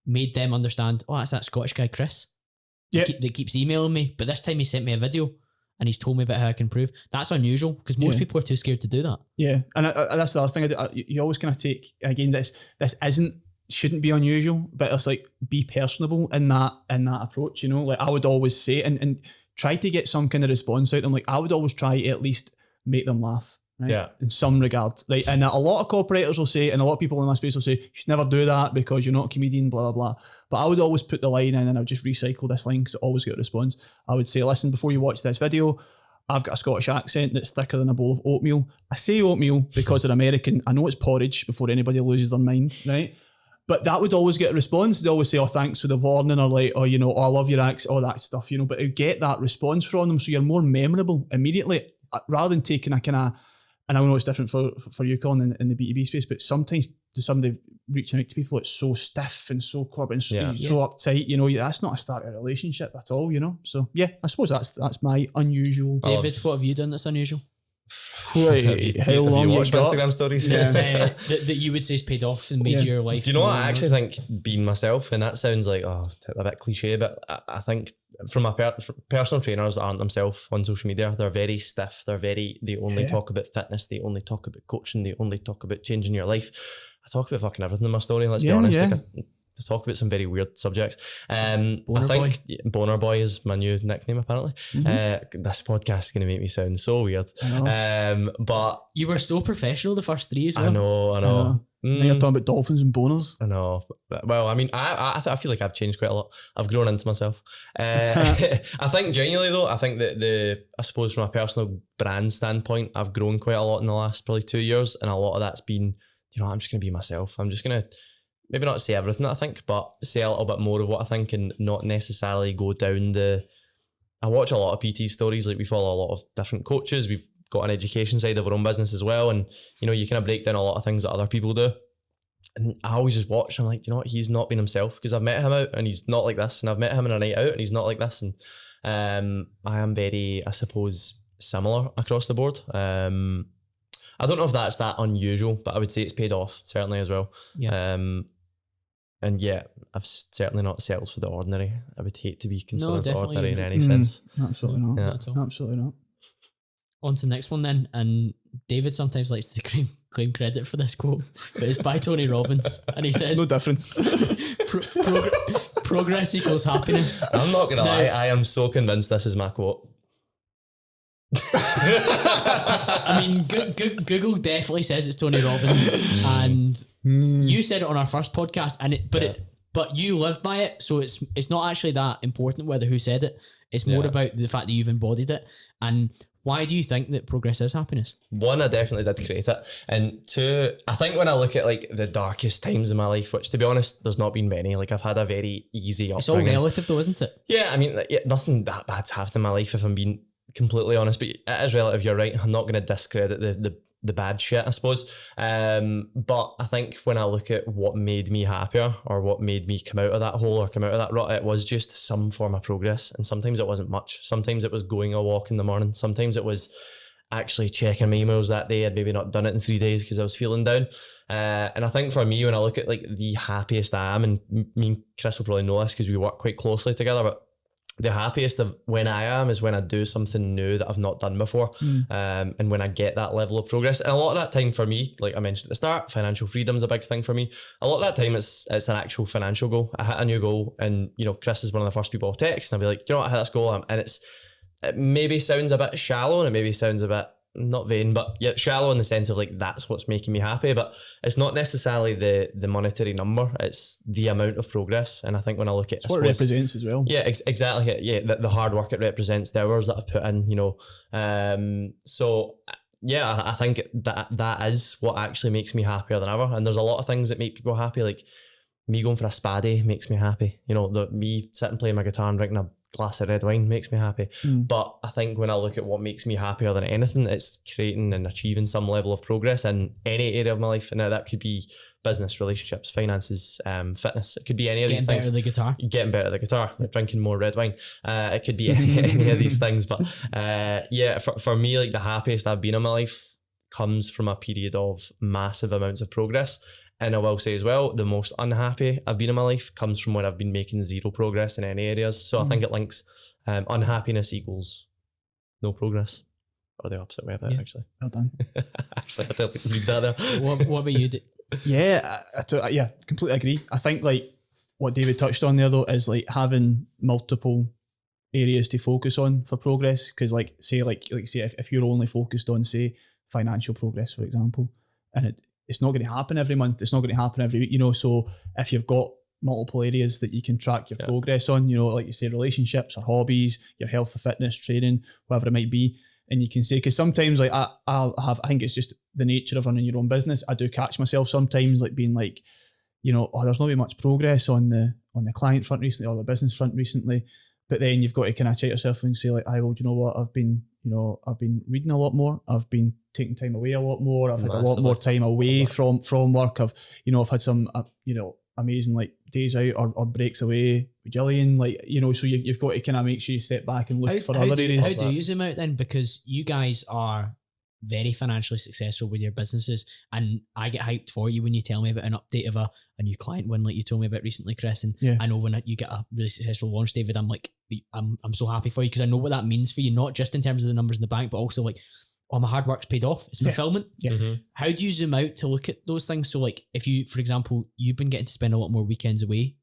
made them understand, oh, that's that Scottish guy, Chris, that keeps emailing me, but this time he sent me a video and he's told me about how I can improve. That's unusual because most people are too scared to do that. Yeah, and that's the other thing. You always kind of take, again, this shouldn't be unusual, but it's like, be personable in that approach, you know. Like I would always say and try to get some kind of response out of them. Like I would always try to at least make them laugh, right? Yeah. In some regard. Like, and a lot of cooperators will say, and a lot of people in my space will say, you should never do that because you're not a comedian, blah, blah, blah. But I would always put the line in, and I would just recycle this line because I always get a response. I would say, listen, before you watch this video, I've got a Scottish accent that's thicker than a bowl of oatmeal. I say oatmeal because they're American. I know it's porridge before anybody loses their mind, right? But that would always get a response. They'd always say, oh, thanks for the warning, or like, oh, you know, oh, I love your accent, all that stuff, you know. But it would get that response from them, so you're more memorable immediately, rather than taking a kind of, and I know it's different for you, Colin, in the B2B space, but sometimes to somebody reaching out to people, it's so stiff and so corporate and so uptight, you know, that's not a start of a relationship at all, you know. So yeah, I suppose that's my unusual. David, what have you done that's unusual? Wait, how long you watched my Instagram stories? That you would say is paid off and made your life. Do you know what? I actually think being myself, and that sounds like a bit cliche, but I think from personal trainers that aren't themselves on social media, they're very stiff. They only talk about fitness. They only talk about coaching. They only talk about changing your life. I talk about fucking everything in my story. Let's be honest. Like to talk about some very weird subjects. I think Boner Boy is my new nickname apparently. This podcast is going to make me sound so weird. But you were so professional the first three as well. I know. Now you're talking about dolphins and boners. I know. Well, I mean, I feel like I've changed quite a lot. I've grown into myself. I think genuinely though, I think that I suppose from a personal brand standpoint, I've grown quite a lot in the last probably 2 years, and a lot of that's been, you know, I'm just going to be myself. I'm just going to maybe not say everything that I think, but say a little bit more of what I think, and not necessarily go down I watch a lot of PT stories. Like we follow a lot of different coaches. We've got an education side of our own business as well. And, you know, you kind of break down a lot of things that other people do. And I always just watch, I'm like, you know what, he's not been himself, because I've met him out and he's not like this. And I've met him in a night out and he's not like this. And I am very, I suppose, similar across the board. I don't know if that's that unusual, but I would say it's paid off, certainly as well. Yeah. And yeah, I've certainly not settled for the ordinary. I would hate to be considered ordinary in any sense. Absolutely not. Yeah. Absolutely not. On to the next one then. And David sometimes likes to claim credit for this quote, but it's by Tony Robbins. And he says, no difference. Progress equals happiness. I'm not going to lie, I am so convinced this is my quote. I mean, Google definitely says it's Tony Robbins, and you said it on our first podcast, but you live by it, so it's not actually that important whether who said it. It's more about the fact that you've embodied it. And why do you think that progress is happiness? One, I definitely did create it, and two, I think when I look at like the darkest times in my life, which to be honest, there's not been many. Like I've had a very easy upbringing. It's all relative though, isn't it? Yeah, I mean, nothing that bad's happened in my life, if I'm being completely honest, but it is relative. You're right. I'm not going to discredit the bad shit, I suppose. But I think when I look at what made me happier, or what made me come out of that hole or come out of that rut, it was just some form of progress. And sometimes it wasn't much. Sometimes it was going a walk in the morning. Sometimes it was actually checking my emails that day. I'd maybe not done it in 3 days because I was feeling down. And I think for me, when I look at like the happiest I am, and me and Chris will probably know this because we work quite closely together, but the happiest of when I am is when I do something new that I've not done before. And when I get that level of progress. And a lot of that time for me, like I mentioned at the start, financial freedom is a big thing for me. A lot of that time it's an actual financial goal. I hit a new goal, and you know, Chris is one of the first people I'll text, and I'll be like, you know what, I hit this goal, and it maybe sounds a bit shallow, and it maybe sounds a bit not vain, but yeah, shallow in the sense of like that's what's making me happy. But it's not necessarily the monetary number; it's the amount of progress. And I think when I look at It's what it represents as well. yeah, exactly. Yeah, the hard work it represents, the hours that I've put in, you know. So yeah, I think that is what actually makes me happier than ever. And there's a lot of things that make people happy, like me going for a spa day makes me happy. You know, me sitting playing my guitar and drinking a glass of red wine makes me happy. But I think when I look at what makes me happier than anything, it's creating and achieving some level of progress in any area of my life. And that could be business, relationships, finances, fitness. It could be any of these things. Getting better at the guitar. Getting better at the guitar, like drinking more red wine. It could be any of these things. But yeah, for me, like the happiest I've been in my life comes from a period of massive amounts of progress. And I will say as well, the most unhappy I've been in my life comes from when I've been making zero progress in any areas. So I think it links unhappiness equals no progress. Or the opposite way of it, actually. Well done. Actually, I totally read that there. What about you? Yeah, I completely agree. I think like what David touched on there though is like having multiple areas to focus on for progress. Because like say if you're only focused on say financial progress, for example, and it's not going to happen every month. It's not going to happen every week, you know. So if you've got multiple areas that you can track your progress on, you know, like you say, relationships or hobbies, your health or fitness, training, whatever it might be, and you can say, because sometimes like I think it's just the nature of running your own business. I do catch myself sometimes like being like, you know, there's not been much progress on the client front recently or the business front recently. But then you've got to kind of check yourself and say like, well, do you know what? I've been reading a lot more. I've been taking time away a lot more. I've had a lot more time away from work. I've had some, amazing like days out or breaks away with Gillian, like, you know, so you've got to kind of make sure you step back and look for other areas. How do you zoom out then? Because you guys are very financially successful with your businesses, and I get hyped for you when you tell me about an update of a new client win like you told me about recently, Chris. And I know when you get a really successful launch, David, I'm like, I'm so happy for you because I know what that means for you, not just in terms of the numbers in the bank, but also like, oh, my hard work's paid off. It's fulfillment. Yeah. Mm-hmm. How do you zoom out to look at those things? So like if you, for example, you've been getting to spend a lot more weekends away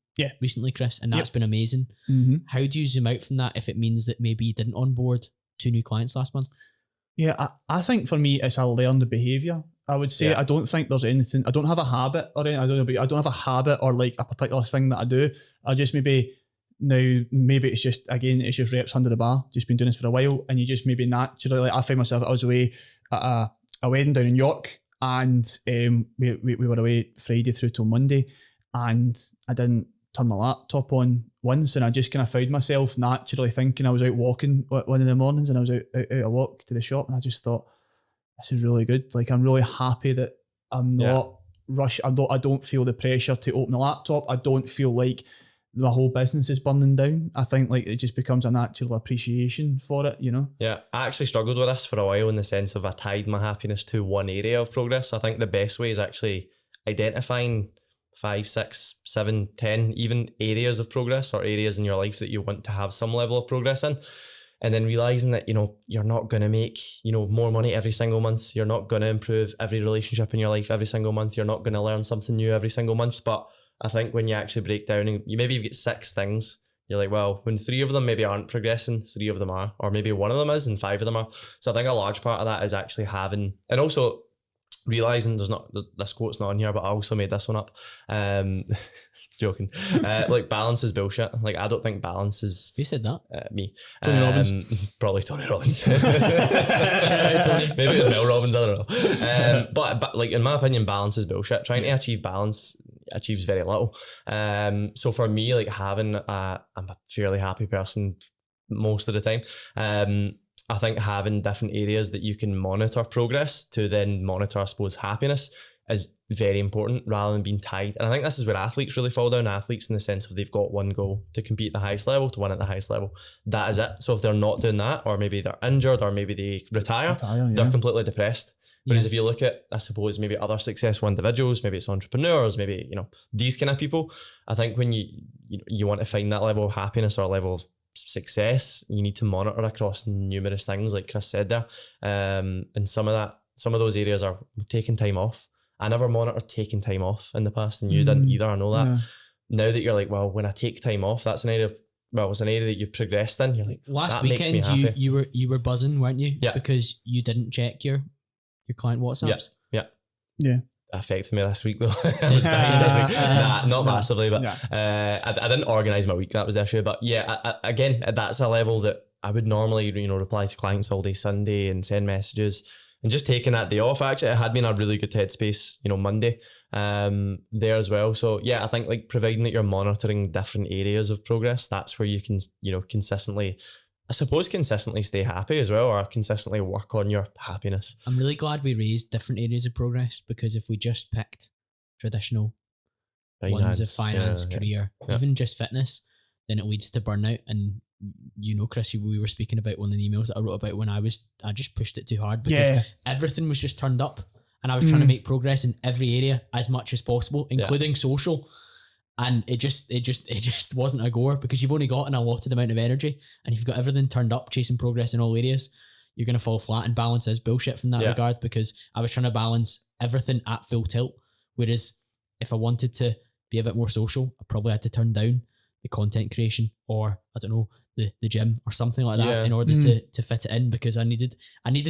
recently, Chris, and that's been amazing. Mm-hmm. How do you zoom out from that if it means that maybe you didn't onboard 2 new clients last month? Yeah, I think for me, it's a learned behaviour. I would say I don't think there's anything. I don't have a habit or anything. I don't have a habit or like a particular thing that I do. I just maybe it's just reps under the bar. Just been doing this for a while, and you just maybe naturally. Like I find myself, I was away at a wedding down in York, and we were away Friday through till Monday, and I didn't turn my laptop on once, and I just kind of found myself naturally thinking. I was out walking one of the mornings, and I was out a walk to the shop, and I just thought, this is really good. Like I'm really happy that I'm not rushed. I don't feel the pressure to open the laptop. I don't feel like my whole business is burning down. I think like it just becomes a natural appreciation for it, you know? Yeah, I actually struggled with this for a while in the sense of I tied my happiness to one area of progress. I think the best way is actually identifying 5, 6, 7, 10, even areas of progress or areas in your life that you want to have some level of progress in. And then realizing that, you know, you're not going to make, you know, more money every single month. You're not going to improve every relationship in your life every single month. You're not going to learn something new every single month. But I think when you actually break down and you've got 6 things, you're like, well, when 3 of them maybe aren't progressing, 3 of them are, or maybe 1 of them is and 5 of them are. So I think a large part of that is actually having, and also realizing this quote's not on here, but I also made this one up. Joking. Like balance is bullshit. Like I don't think balance is. Who said that? Me. Tony Robbins. Probably Tony Robbins. Maybe it was Mel Robbins. I don't know. But like in my opinion, balance is bullshit. Trying to achieve balance achieves very little. So for me, like I'm a fairly happy person most of the time. I think having different areas that you can monitor progress to then monitor, I suppose, happiness is very important rather than being tied. And I think this is where athletes really fall down. Athletes in the sense of they've got one goal to compete at the highest level, to win at the highest level. That is it. So if they're not doing that, or maybe they're injured, or maybe they retire they're completely depressed. Whereas if you look at, I suppose, maybe other successful individuals, maybe it's entrepreneurs, maybe, you know, these kind of people, I think when you want to find that level of happiness or level of success, you need to monitor across numerous things, like Chris said there. And some of those areas are taking time off. I never monitored taking time off in the past, and you didn't either. I know that. Now that you're like, well, when I take time off, that's an area of well, it's an area that you've progressed in. You're like, Last that makes me weekend, happy. you were buzzing, weren't you? Yeah. Because you didn't check your client WhatsApps. Yeah. Affected me this week though. It was behind this week. Not No. massively, but No. I didn't organise my week. That was the issue. But yeah, again, that's a level that I would normally, reply to clients all day Sunday and send messages. And just taking that day off, actually, it had me in a really good headspace, Monday there as well. So yeah, I think like providing that you're monitoring different areas of progress, that's where you can, consistently stay happy as well, or consistently work on your happiness. I'm really glad we raised different areas of progress, because if we just picked traditional ones of finance, yeah, career, yeah. even just fitness, then it leads to burnout. And Chris, we were speaking about one of the emails that I wrote about when I just pushed it too hard, because everything was just turned up, and I was trying to make progress in every area as much as possible, including social. And it just wasn't a goer, because you've only got an allotted amount of energy, and if you've got everything turned up chasing progress in all areas, you're going to fall flat. And balance is bullshit from that regard, because I was trying to balance everything at full tilt. Whereas if I wanted to be a bit more social, I probably had to turn down the content creation, or I don't know, the gym or something like that, in order to fit it in, because I needed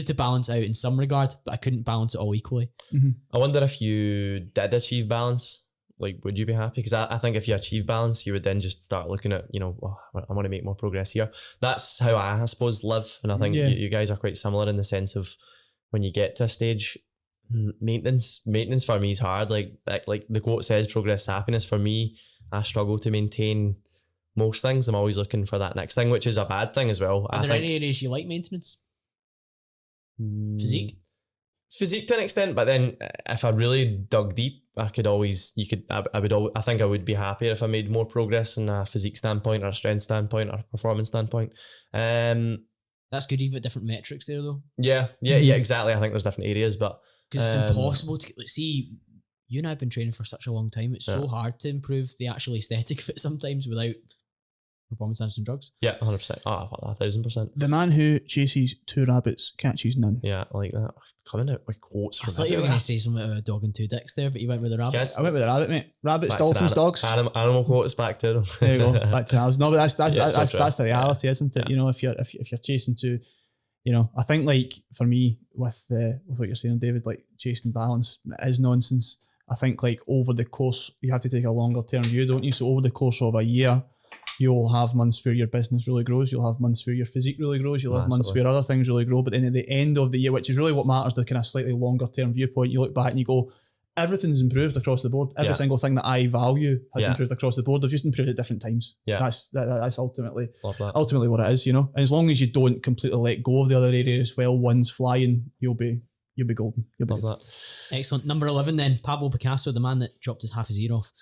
to balance out in some regard, but I couldn't balance it all equally. I wonder if you did achieve balance, like, would you be happy? Because I think if you achieve balance, you would then just start looking at, well, I want to make more progress here. That's how I suppose live. And I think you guys are quite similar in the sense of when you get to a stage, maintenance for me is hard. Like the quote says, progress is happiness. For me, I struggle to maintain most things. I'm always looking for that next thing, which is a bad thing as well. Are there any areas you like maintenance? Physique to an extent, but then if I really dug deep, I think I would be happier if I made more progress in a physique standpoint, or a strength standpoint, or a performance standpoint. That's good. You've got different metrics there, though. Yeah, exactly. I think there's different areas, but because it's impossible to see. You and I have been training for such a long time. It's so hard to improve the actual aesthetic of it sometimes without performance enhancing drugs. Yeah, 100%. 1,000%. The man who chases two rabbits catches none. Yeah, I like that. Coming out with quotes from I thought you were going to say something about a dog and two dicks there, but you went with the rabbit. I went with the rabbit, mate. Rabbits, Back dolphins, dogs. Animal quotes, back to them. There you go. Back to ours. No, but that's the reality, Yeah. isn't it? Yeah. If you're chasing two, I think like for me with what you're saying, David, like chasing balance is nonsense. I think like over the course, you have to take a longer term view, don't you? So over the course of a year, you'll have months where your business really grows. You'll have months where your physique really grows. You'll have months where other things really grow. But then at the end of the year, which is really what matters, the kind of slightly longer term viewpoint, you look back and you go, everything's improved across the board. Every single thing that I value has improved across the board. They've just improved at different times. Yeah. That's ultimately Love what it is, And as long as you don't completely let go of the other area as well, one's flying, you'll be golden. You'll be Love good. that. Excellent. Number 11 then, Pablo Picasso, the man that chopped his half his ear off.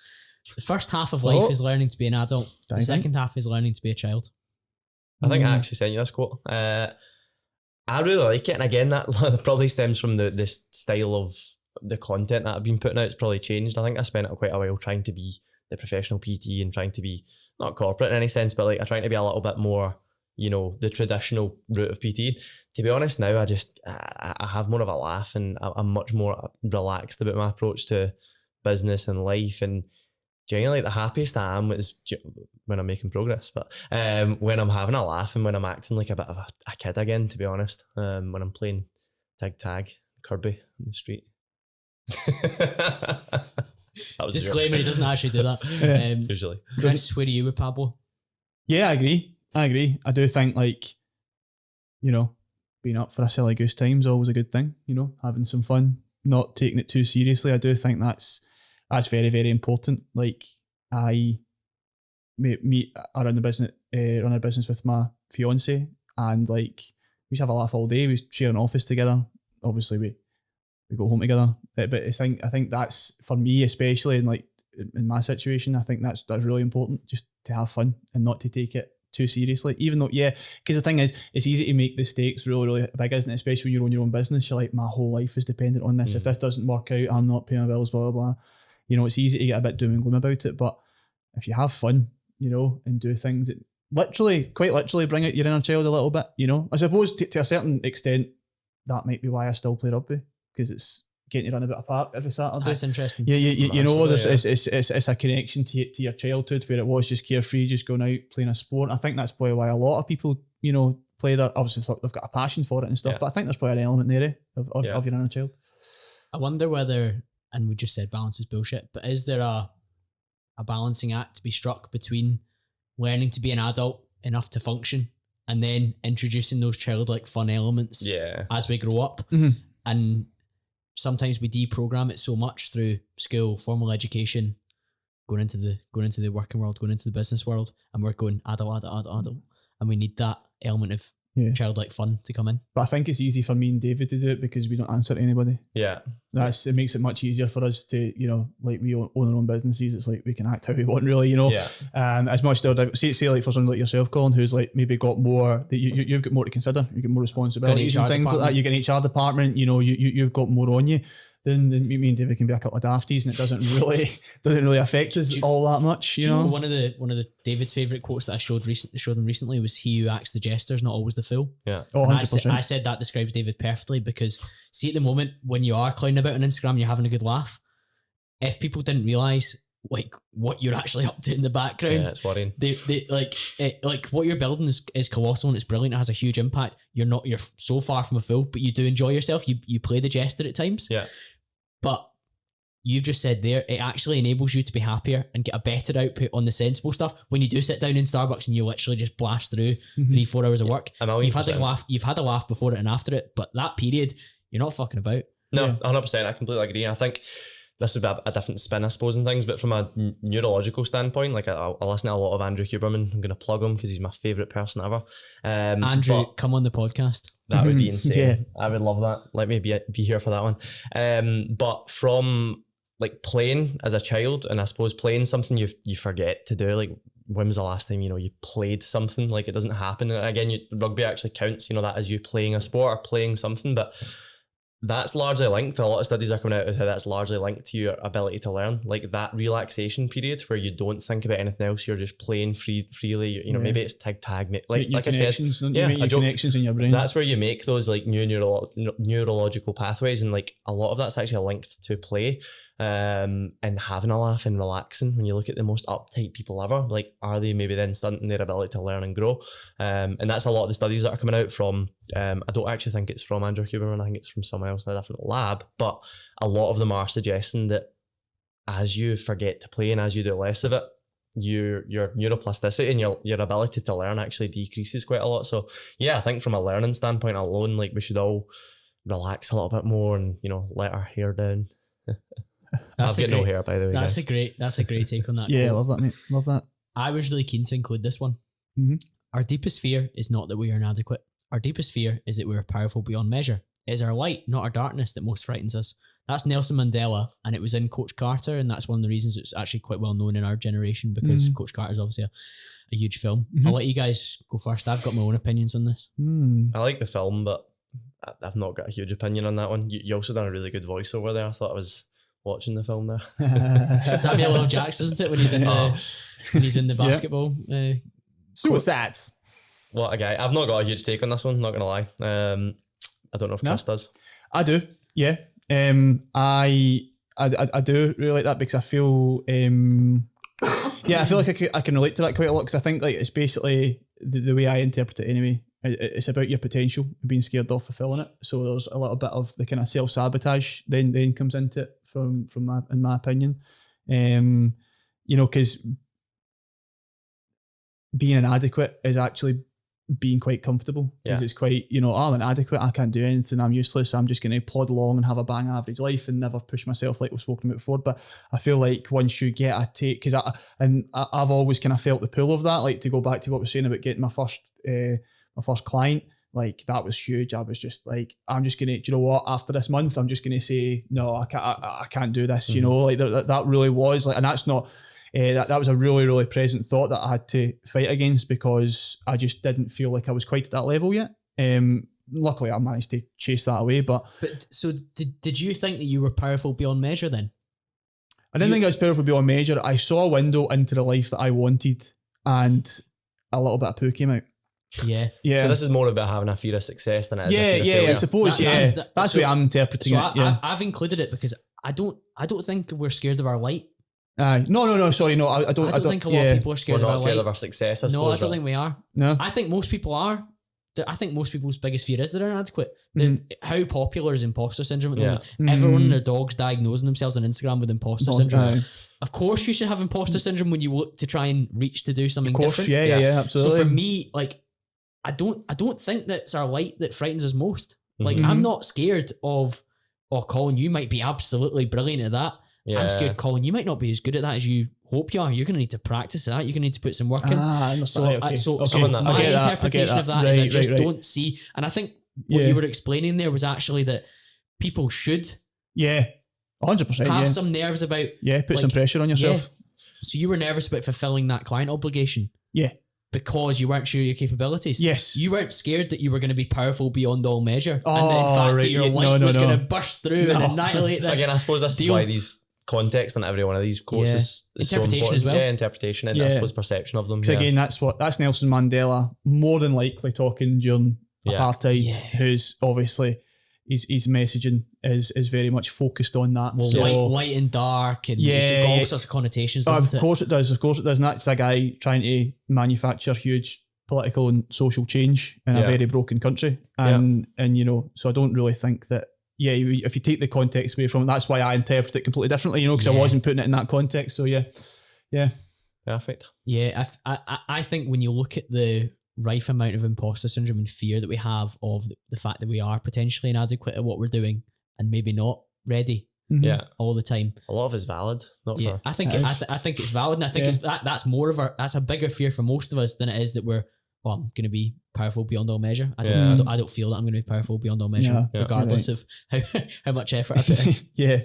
The first half of life is learning to be an adult. The second half is learning to be a child. I think I actually sent you this quote. I really like it. And again, that probably stems from the style of the content that I've been putting out. It's probably changed. I think I spent quite a while trying to be the professional PT and trying to be not corporate in any sense, but like I'm trying to be a little bit more, the traditional route of PT. To be honest, now I have more of a laugh, and I'm much more relaxed about my approach to business and life. And genuinely, the happiest I am is when I'm making progress, but when I'm having a laugh and when I'm acting like a bit of a kid again, to be honest, when I'm playing tag Kirby on the street. Disclaimer, he doesn't actually do that. Usually. Chris, where are you with Pablo? Yeah, I agree. I do think being up for a silly goose time is always a good thing, having some fun, not taking it too seriously. I do think that's very, very important. Like I run a business with my fiance, and like we used to have a laugh all day. We share an office together. Obviously we go home together. But I think that's, for me especially, and like in my situation, I think that's really important, just to have fun and not to take it too seriously. Even though, because the thing is, it's easy to make the stakes really, really big, isn't it? Especially when you own your own business. You're like, my whole life is dependent on this. If this doesn't work out, I'm not paying my bills, blah, blah, blah. It's easy to get a bit doom and gloom about it. But if you have fun, and do things that quite literally bring out your inner child a little bit, I suppose to a certain extent, that might be why I still play rugby, because getting to run about a park every Saturday. That's interesting. You know, Massively, it's a connection to your childhood where it was just carefree, just going out playing a sport. I think that's probably why a lot of people, you know, play that. Obviously, they've got a passion for it and stuff. Yeah. But I think there's probably an element there of your inner child. I wonder whether, and we just said balance is bullshit, but is there a balancing act to be struck between learning to be an adult enough to function and then introducing those childlike fun elements as we grow up? Mhm. And sometimes we deprogram it so much through school, formal education, going into the working world, going into the business world, and we're going adult, and we need that element of childlike fun to come in. But I think it's easy for me and David to do it because we don't answer to anybody. Yeah. It makes it much easier for us to, you know, like we own our own businesses. It's like we can act how we want, really, you know. Yeah. As much still, say like for someone like yourself, Colin, who's like maybe got more, you've got more to consider. You get more responsibilities and things like that. You get an HR department. You know, you've got more on you. Then me and David can be a couple of dafties, and it doesn't really affect us all that much. You know, one of the David's favourite quotes that I showed him recently was, "He who acts the jester is not always the fool." Yeah. Oh, 100%. I said that describes David perfectly, because see, at the moment when you are clowning about on Instagram, you're having a good laugh. If people didn't realise like what you're actually up to in the background, it's worrying. They like what you're building is colossal and it's brilliant. It has a huge impact. You're so far from a fool, but you do enjoy yourself. You play the jester at times. Yeah. But you've just said there, it actually enables you to be happier and get a better output on the sensible stuff. When you do sit down in Starbucks and you literally just blast through 3-4 hours of work, you've had a laugh before it and after it, but that period, you're not fucking about. No, 100%. I completely agree. I think this would be a different spin, I suppose, and things. But from a neurological standpoint, like I listen to a lot of Andrew Huberman. I'm going to plug him because he's my favourite person ever. Andrew, come on the podcast. That would be insane. Yeah. I would love that. Let me be here for that one. But from like playing as a child, and I suppose playing something you forget to do, like when was the last time, you know, you played something? Like it doesn't happen. And again, rugby actually counts, you know, that as you playing a sport or playing something, but that's largely linked. A lot of studies are coming out of how that's largely linked to your ability to learn. Like that relaxation period where you don't think about anything else, you're just playing freely. You know, maybe it's tag. Like I said, you make your connections in your brain. That's where you make those like new neurological pathways, and like a lot of that's actually linked to play. And having a laugh and relaxing. When you look at the most uptight people ever, like are they maybe then stunting their ability to learn and grow? And that's a lot of the studies that are coming out from, I don't actually think it's from Andrew Huberman, I think it's from someone else in a different lab, but a lot of them are suggesting that as you forget to play and as you do less of it, your neuroplasticity and your ability to learn actually decreases quite a lot. So yeah, I think from a learning standpoint alone, like we should all relax a little bit more and, you know, let our hair down. I've got no hair, by the way. That's guys. a great take on that. Yeah, quote. I love that, mate. Love that. I was really keen to include this one. Mhm. Our deepest fear is not that we are inadequate. Our deepest fear is that we are powerful beyond measure. It is our light, not our darkness, that most frightens us. That's Nelson Mandela, and it was in Coach Carter, and that's one of the reasons it's actually quite well known in our generation, because Coach Carter is obviously a huge film. I'll let you guys go first. I've got my own opinions on this. I like the film, but I've not got a huge opinion on that one. You also done a really good voiceover there. I thought I was watching the film there. Samuel L. Jackson, isn't it, when he's in the basketball? Suicides. What a guy. I've not got a huge take on this one, not gonna lie. I don't know if Chris does. I do, yeah. I do really like that because I feel I feel like I can relate to that quite a lot, because I think like it's basically the way I interpret it anyway. It's about your potential, being scared off fulfilling it. So there's a little bit of the kind of self-sabotage then comes into it from in my opinion. You know, because being inadequate is actually being quite comfortable. Because it's quite, you know, I'm inadequate, I can't do anything, I'm useless, I'm just going to plod along and have a bang average life and never push myself, like we've spoken about before. But I feel like once you get a take, because I've always kind of felt the pull of that, like to go back to what we were saying about getting my first client, like that was huge. I was just like, I'm just gonna, do you know what, after this month I'm just gonna say no, I can't do this. You know, like that really was like, and that's not that was a really, really present thought that I had to fight against, because I just didn't feel like I was quite at that level yet. Luckily I managed to chase that away. But so did you think that you were powerful beyond measure then? I didn't think I was powerful beyond measure. I saw a window into the life that I wanted, and a little bit of poo came out. Yeah. Yeah. So this is more about having a fear of success than it is a yeah, fear of yeah, failure. I suppose, that's so- the way I'm interpreting So it. Yeah. I've included it because I don't think we're scared of our light. No, sorry, no, I don't. I don't think a lot of people are We're scared of not our scared light. of our success, I No, suppose. I don't right? think we are. No. I think most people are. I think most people's biggest fear is they're inadequate. Mhm. How popular is imposter syndrome at the Yeah. moment? Everyone and Mhm. their dog's diagnosing themselves on Instagram with imposter Aye. syndrome. Of course, you should have imposter syndrome when you look to try and reach to do something Of course, different. yeah, absolutely. So for me, like, I don't think that's our light that frightens us most. Like, Mhm. I'm not scared of, Colin, you might be absolutely brilliant at that. Yeah. I'm scared, Colin, you might not be as good at that as you hope you are. You're going to need to practice that. You're going to need to put some work in. I understand. So, Right, okay. so Someone that- my I get that, interpretation of that is I just don't see. And I think what Yeah. you were explaining there was actually that people should Yeah, 100%. have Yeah, some nerves about. put some like, pressure on yourself. So you were nervous about fulfilling that client obligation. Yeah. Because you weren't sure of your capabilities. Yes. You weren't scared that you were going to be powerful beyond all measure. and that in Oh, fact right, that your yeah, light no, was no. going to burst through and No. annihilate this. Again, I suppose this is deal. why these context on every one of these quotes Yeah. is so Interpretation important. as well. Yeah, interpretation and I Yeah. suppose perception of them. Because Yeah. again, that's Nelson Mandela more than likely talking during Yeah. apartheid, Yeah. who's obviously his messaging is very much focused on that. Well, So- light and dark, and Yeah, it's got all yeah. sorts of connotations. Of Doesn't it? course it does. Of course it does. And that's a guy trying to manufacture huge political and social change in a Yeah. very broken country. And so I don't really think that. Yeah, if you take the context away from it, that's why I interpret it completely differently. Because I Yeah. wasn't putting it in that context. So yeah. Perfect. Yeah, I think when you look at the rife amount of imposter syndrome and fear that we have of the fact that we are potentially inadequate at what we're doing and maybe not ready Mhm. Yeah. all the time. A lot of it's valid. Not Yeah, for I think It is. I think it's valid, and I think Yeah. it's that's more of that's a bigger fear for most of us than it is that we're I'm going to be powerful beyond all measure. Yeah. I don't feel that I'm going to be powerful beyond all measure, Yeah, yeah. regardless of how much effort I put in. Yeah.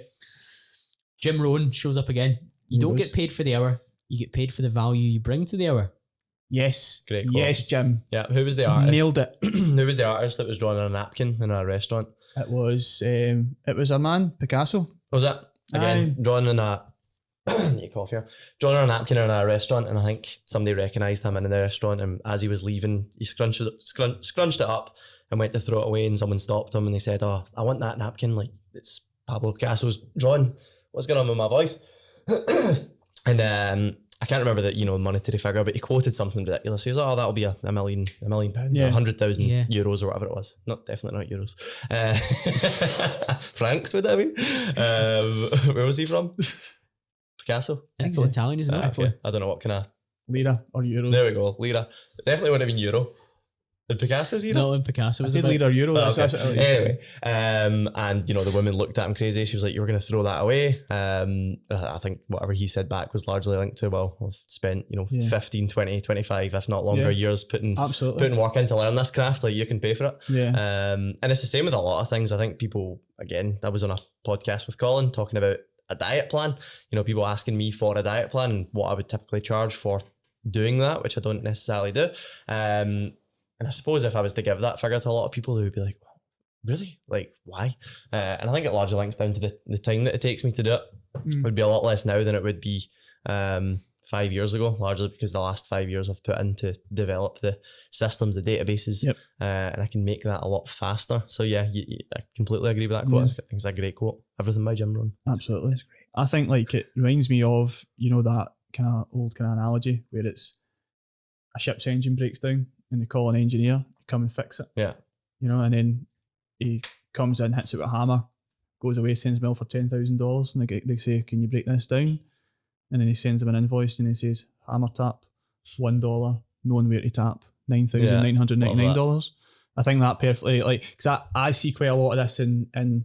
Jim Rohn shows up again. You He don't does. get paid for the hour. You get paid for the value you bring to the hour. Yes. Great quote. Yes, Jim. Yeah. Who was the artist? Nailed it. Who was the artist that was drawing on a napkin in a restaurant? It was a man, Picasso. Was it? Again, Aye. drawing on a need a coffee here. Drawing on a napkin in a restaurant, and I think somebody recognised him in the restaurant, and as he was leaving, he scrunched it up and went to throw it away, and someone stopped him and they said, "Oh, I want that napkin, like it's Pablo Picasso's drawing. What's going on with my voice?" And I can't remember the monetary figure, but he quoted something ridiculous. He was, "Oh, that'll be a million pounds, Yeah. 100,000 Yeah. euros or whatever it was. Definitely not euros. Francs would that be? Where was he from? Picasso. It's Italy. Italian, isn't it? Okay. I don't know what kind of. Lira or euro. There we go. Lira. Definitely wouldn't have been euro. Did Picasso's euro? Not when Picasso I was said about. lira or euro. Oh, That's okay. what I Anyway, and the woman looked at him crazy. She was like, "You were going to throw that away." I think whatever he said back was largely linked to, well, I've spent Yeah. 15, 20, 25, if not longer, Yeah. years putting Absolutely. work in to learn this craft. Like, you can pay for it. Yeah. And it's the same with a lot of things. I think people, again, I was on a podcast with Colin talking about a diet plan. People asking me for a diet plan and what I would typically charge for doing that, which I don't necessarily do. And I suppose if I was to give that figure to a lot of people, they would be like, "Really? Like, why?" And I think it largely links down to the time that it takes me to do it. Mm. Would be a lot less now than it would be 5 years ago, largely because the last 5 years I've put in to develop the systems, the databases, Yep. and I can make that a lot faster. So yeah, I completely agree with that quote. Yeah. I think it's a great quote. Everything by Jim Rohn. Absolutely. I think it reminds me of, that kind of old kind of analogy where it's a ship's engine breaks down and they call an engineer to come and fix it. Yeah. And then he comes in, hits it with a hammer, goes away, sends a bill for $10,000 and they say, "Can you break this down?" And then he sends them an invoice and he says, "Hammer tap, $1, knowing where to tap, $9,999. I think that perfectly, because I see quite a lot of this in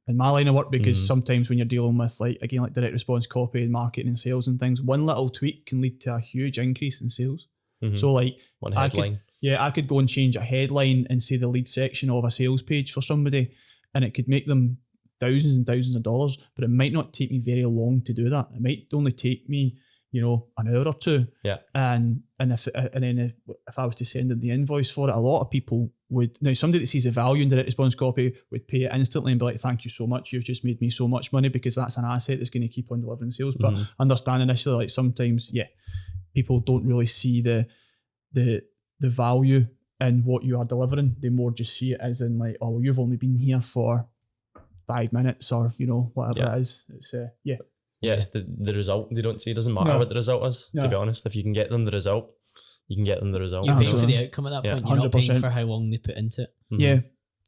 my line of work, because Mhm. sometimes when you're dealing with like direct response copy and marketing and sales and things, one little tweak can lead to a huge increase in sales. Mhm. So One I could- headline. I could go and change a headline and say the lead section of a sales page for somebody, and it could make them thousands and thousands of dollars, but it might not take me very long to do that. It might only take me, an hour or two. Yeah. And if I was to send in the invoice for it, a lot of people would, now somebody that sees the value in direct response copy would pay it instantly and be like, "Thank you so much. You've just made me so much money," because that's an asset that's going to keep on delivering sales. But Mhm. understand initially, sometimes, people don't really see the value in what you are delivering. They more just see it as in like, oh, well, you've only been here for 5 minutes, or whatever it is. It's Yeah, it's the result they don't see. It doesn't matter what the result is, to be honest. If you can get them the result, you can get them the result. You're paying for the outcome at that point. You're not paying for how long they put into it. Yeah,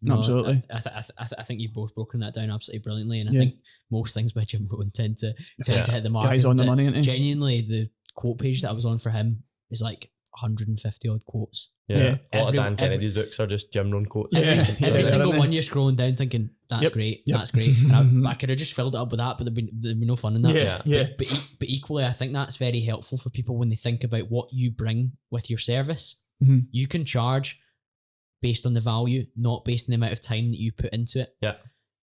absolutely. I think you've both broken that down absolutely brilliantly, and I think most things by Jim Rohn tend to hit the mark. Guys on the money, isn't he? Genuinely, the quote page that I was on for him is like 150 odd quotes. Yeah. A lot of Dan Kennedy's books are just Jim Rohn quotes. Every single one you're scrolling down thinking, that's great, that's great. And I could have just filled it up with that, but there'd be no fun in that. But equally, I think that's very helpful for people when they think about what you bring with your service. You can charge based on the value, not based on the amount of time that you put into it. Yeah.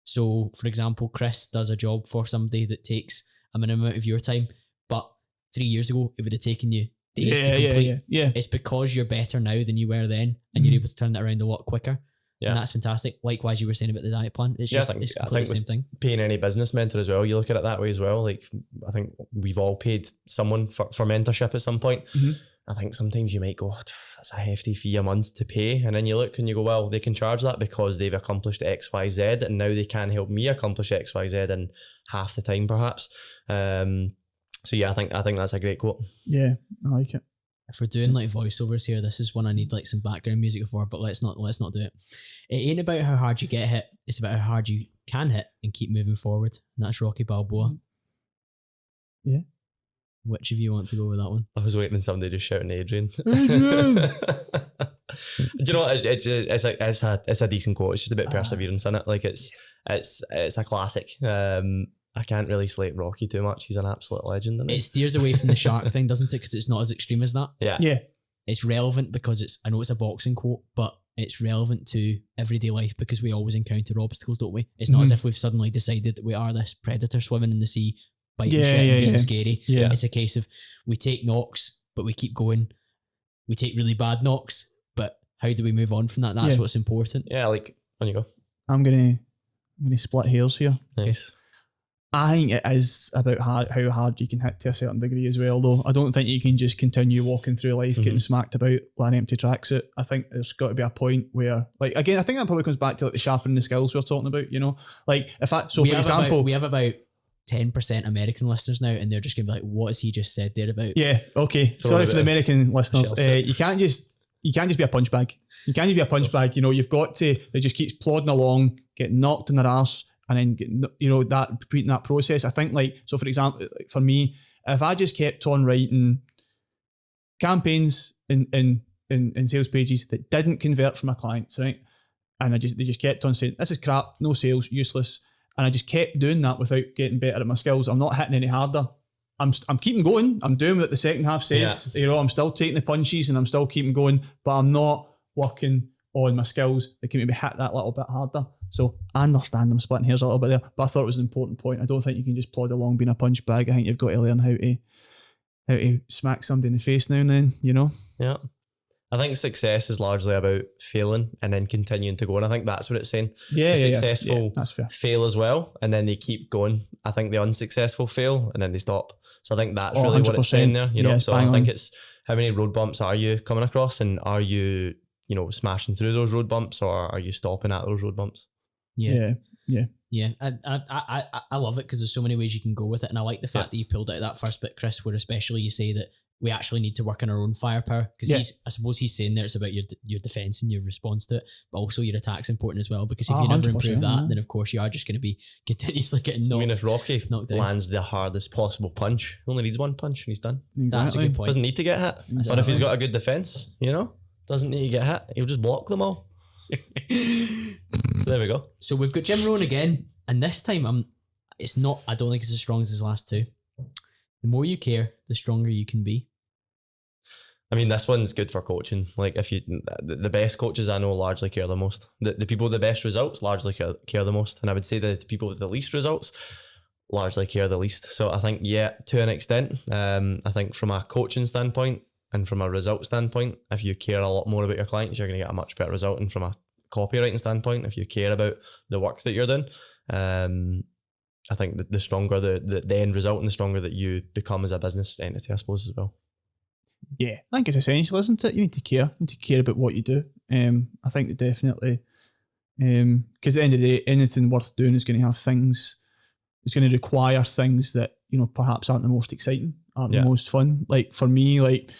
So, for example, Chris does a job for somebody that takes a minimum amount of your time, but 3 years ago, it would have taken you days to complete. It's because you're better now than you were then, and you're able to turn that around a lot quicker. And that's fantastic. Likewise, you were saying about the diet plan. It's just it's completely the same thing. Paying any business mentor as well, you look at it that way as well. Like, I think we've all paid someone for mentorship at some point. I think sometimes you might go, that's a hefty fee a month to pay. And then you look and you go, well, they can charge that because they've accomplished X, Y, Z, and now they can help me accomplish X, Y, Z in half the time perhaps. So yeah, I think that's a great quote. Yeah, I like it. If we're doing like voiceovers here, this is one I need like some background music for, but let's not do it. It ain't about how hard you get hit, it's about how hard you can hit and keep moving forward. And that's Rocky Balboa. Yeah. Which of you want to go with that one? I was waiting on somebody just shouting Adrian. Adrian! Do you know what? It's a decent quote. It's just a bit of perseverance in it. Like it's a classic. I can't really slate Rocky too much. He's an absolute legend. Isn't he? It steers away from the shark thing, doesn't it? Because it's not as extreme as that. Yeah. It's relevant because I know it's a boxing quote, but it's relevant to everyday life because we always encounter obstacles, don't we? It's not as if we've suddenly decided that we are this predator swimming in the sea, biting shit and being scary. Yeah. It's a case of we take knocks, but we keep going. We take really bad knocks, but how do we move on from that? That's what's important. Yeah, like, on you go. I'm gonna split hairs here. Nice. I think it is about how hard you can hit to a certain degree as well, though. I don't think you can just continue walking through life getting smacked about like an empty tracksuit. I think there's got to be a point where, like, again, I think that probably comes back to like the sharpening the skills we're talking about, Like, for example... we have about 10% American listeners now, and they're just going to be like, what has he just said there about? Yeah, okay. Sorry for the American listeners. You can't just be a punch bag. You can't just be a punch bag. You've got to... It just keeps plodding along, getting knocked in their arse, and then getting, repeating that process. I think, like, so for example, like for me, if I just kept on writing campaigns in sales pages that didn't convert for my clients, right? And they just kept on saying, this is crap, no sales, useless. And I just kept doing that without getting better at my skills. I'm not hitting any harder. I'm keeping going. I'm doing what the second half says. I'm still taking the punches and I'm still keeping going, but I'm not working on my skills that can maybe hit that little bit harder. So I understand I'm splitting hairs a little bit there, but I thought it was an important point. I don't think you can just plod along being a punch bag. I think you've got to learn how to smack somebody in the face now and then, Yeah. I think success is largely about failing and then continuing to go. And I think that's what it's saying. Yeah, the successful that's fair. fail as well, and then they keep going. I think the unsuccessful fail and then they stop. So I think that's really what it's saying there. So I think it's how many road bumps are you coming across, and are you, smashing through those road bumps, or are you stopping at those road bumps? Yeah. I love it because there's so many ways you can go with it, and I like the fact that you pulled out that first bit, Chris, where especially you say that we actually need to work on our own firepower, because I suppose he's saying there it's about your defense and your response to it, but also your attack's important as well, because if you never improve that, then of course you are just going to be continuously getting knocked. I mean, if Rocky knocked down, lands the hardest possible punch, he only needs one punch and he's done. Exactly. That's a good point. Doesn't need to get hit. Exactly. But if he's got a good defense, doesn't need to get hit, he'll just block them all. So there we go. So we've got Jim Rohn again, and this time I don't think it's as strong as his last two. The more you care, the stronger you can be. I mean, this one's good for coaching. Like, the best coaches I know largely care the most. The people with the best results largely care the most. And I would say that the people with the least results largely care the least. So I think, to an extent, I think from a coaching standpoint and from a result standpoint, if you care a lot more about your clients, you're going to get a much better result. And from a copywriting standpoint, if you care about the work that you're doing, I think the stronger the end result and the stronger that you become as a business entity, I suppose, as well. Yeah, I think it's essential, isn't it? You need to care. You need to care about what you do. I think that definitely, because at the end of the day, anything worth doing is going to have things. It's going to require things that perhaps aren't the most exciting, aren't the most fun. Like for me, like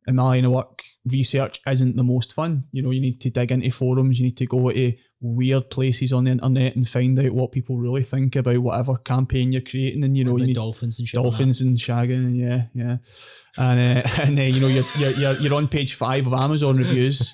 in my line of work, research isn't the most fun. You need to dig into forums. You need to go to weird places on the internet and find out what people really think about whatever campaign you're creating. And you need dolphins and shit. Dolphins and shagging, and yeah. And then you're on page 5 of Amazon reviews.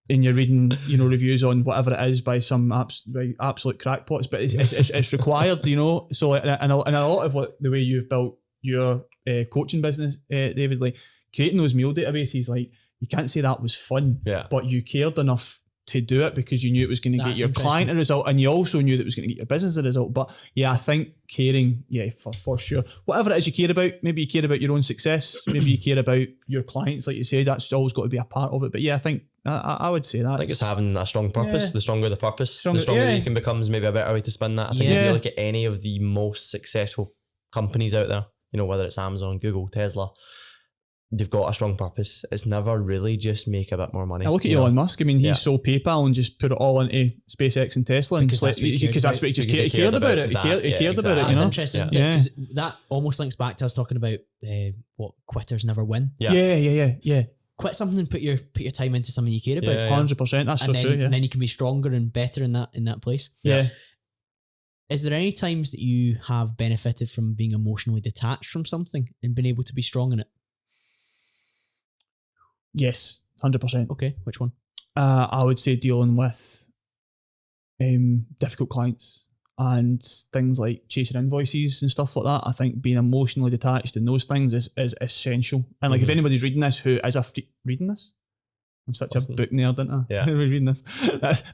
And you're reading, reviews on whatever it is by some absolute crackpots, but it's required, So, and a lot of the way you've built your coaching business, David, like creating those meal databases, like you can't say that was fun, but you cared enough to do it because you knew it was going to get your client a result, and you also knew that it was going to get your business a result. But yeah, I think caring, for sure. Whatever it is you care about, maybe you care about your own success, maybe you care about your clients, like you say, that's always got to be a part of it. But yeah, I think I would say that. I think it's having a strong purpose. Yeah. The stronger the purpose, the stronger you can become is maybe a better way to spin that. I think if you look at any of the most successful companies out there, whether it's Amazon, Google, Tesla, they've got a strong purpose. It's never really just make a bit more money. I look at Elon Musk. I mean, he sold PayPal and just put it all into SpaceX and Tesla, because that's what he cared about it. He cared about it. That's interesting, because that almost links back to us talking about what quitters never win. Yeah. Quit something and put your time into something you care about. 100%. That's so true. And then you can be stronger and better in that place. Yeah. Is there any times that you have benefited from being emotionally detached from something and been able to be strong in it? Yes, 100%. Okay, which one? I would say dealing with difficult clients and things like chasing invoices and stuff like that. I think being emotionally detached in those things is essential. And like if anybody's reading this who is reading this, I'm such a book nerd, aren't I? Yeah. Reading this.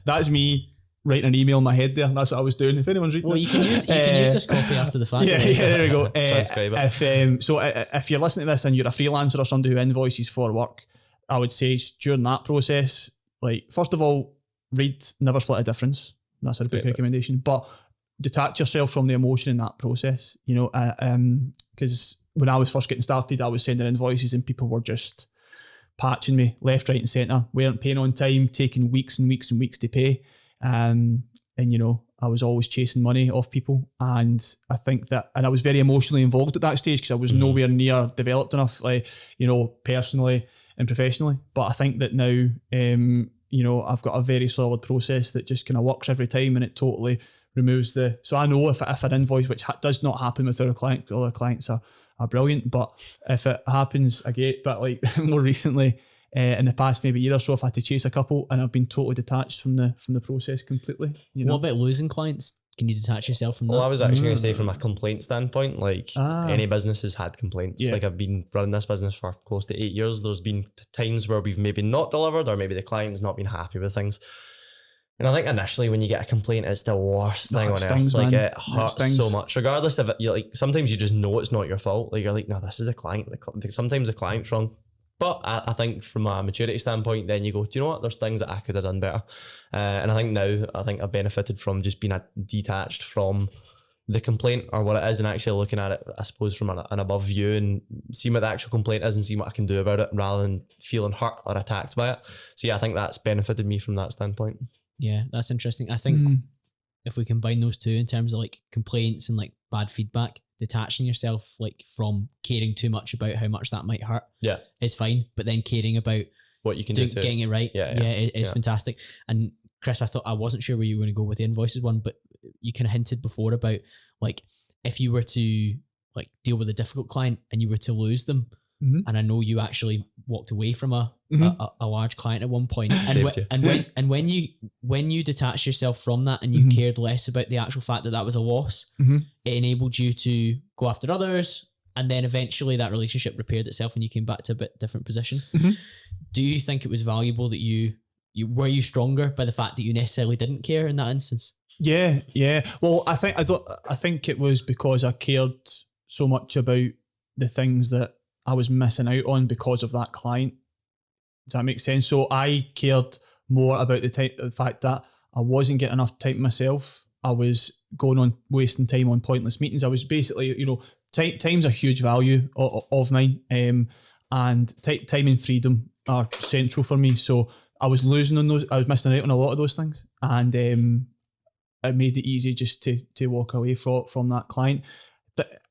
That's me writing an email in my head there. That's what I was doing. If anyone's reading this. You can use this copy after the fact. Yeah, there we go. Transcribe it. If you're listening to this and you're a freelancer or somebody who invoices for work, I would say during that process, like, first of all, read Never Split a Difference. That's a book recommendation. But detach yourself from the emotion in that process, because when I was first getting started, I was sending invoices and people were just patching me left, right and centre, weren't paying on time, taking weeks and weeks and weeks to pay. And I was always chasing money off people. And I think that, and I was very emotionally involved at that stage because I was nowhere near developed enough, personally and professionally. But I think that now, I've got a very solid process that just kind of works every time, and it totally removes so I know if an invoice, which does not happen with our client, all our clients are brilliant, but if it happens again, but like more recently, in the past maybe year or so, I've had to chase a couple and I've been totally detached from the process completely. What about losing clients? Can you detach yourself from that? Well, I was actually going to say, from a complaint standpoint, like any business has had complaints. Like I've been running this business for close to 8 years. There's been times where we've maybe not delivered, or maybe the client's not been happy with things. And I think initially when you get a complaint, it's the worst thing on earth. Like it hurts so much, regardless of it. You're like, sometimes you just know it's not your fault. Like you're like, no, this is the client. Sometimes the client's wrong. But I think from a maturity standpoint, then you go, do you know what? There's things that I could have done better. And I think now, I've benefited from just being detached from the complaint or what it is, and actually looking at it, I suppose, from an above view and seeing what the actual complaint is and seeing what I can do about it, rather than feeling hurt or attacked by it. So yeah, I think that's benefited me from that standpoint. Yeah, that's interesting. I think if we combine those two in terms of like complaints and like bad feedback, detaching yourself like from caring too much about how much that might hurt is fine, but then caring about what you can do getting it right is fantastic. And Chris, I wasn't sure where you were going to go with the invoices one, but you kind of hinted before about like if you were to like deal with a difficult client and you were to lose them, and I know you actually walked away from a large client at one point, and when you detach yourself from that and you cared less about the actual fact that was a loss, it enabled you to go after others, and then eventually that relationship repaired itself and you came back to a bit different position. Do you think it was valuable that you were you stronger by the fact that you necessarily didn't care in that instance? Yeah. Well, I think it was because I cared so much about the things that I was missing out on because of that client. Does that make sense? So I cared more about the fact that I wasn't getting enough time myself. I was going on wasting time on pointless meetings. I was basically, time's a huge value of mine. and time and freedom are central for me. So I was losing on those. I was missing out on a lot of those things, and it made it easy just to walk away from that client. But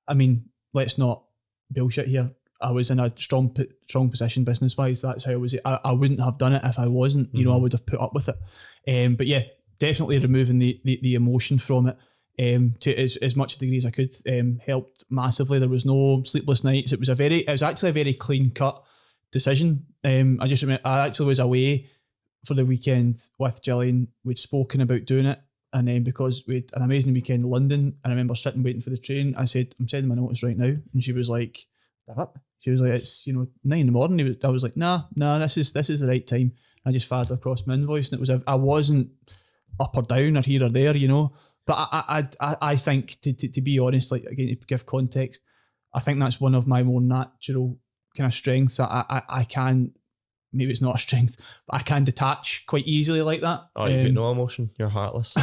I mean, let's not bullshit here. I was in a strong position business wise. That's how I was. I wouldn't have done it if I wasn't. You know, I would have put up with it. But yeah, definitely removing the emotion from it. To as much a degree as I could, helped massively. There was no sleepless nights. It was actually a very clean cut decision. I just remember I actually was away for the weekend with Gillian. We'd spoken about doing it, and then because we had an amazing weekend in London, and I remember sitting waiting for the train, I said, "I'm sending my notice right now," and she was like, "What?" She was like, "It's 9 a.m." I was like, "Nah, this is the right time." I just fired across my invoice, and it was I wasn't up or down or here or there, But I think to be honest, like again to give context, I think that's one of my more natural kind of strengths. I can, maybe it's not a strength, but I can detach quite easily like that. Oh, you've got no emotion. You're heartless.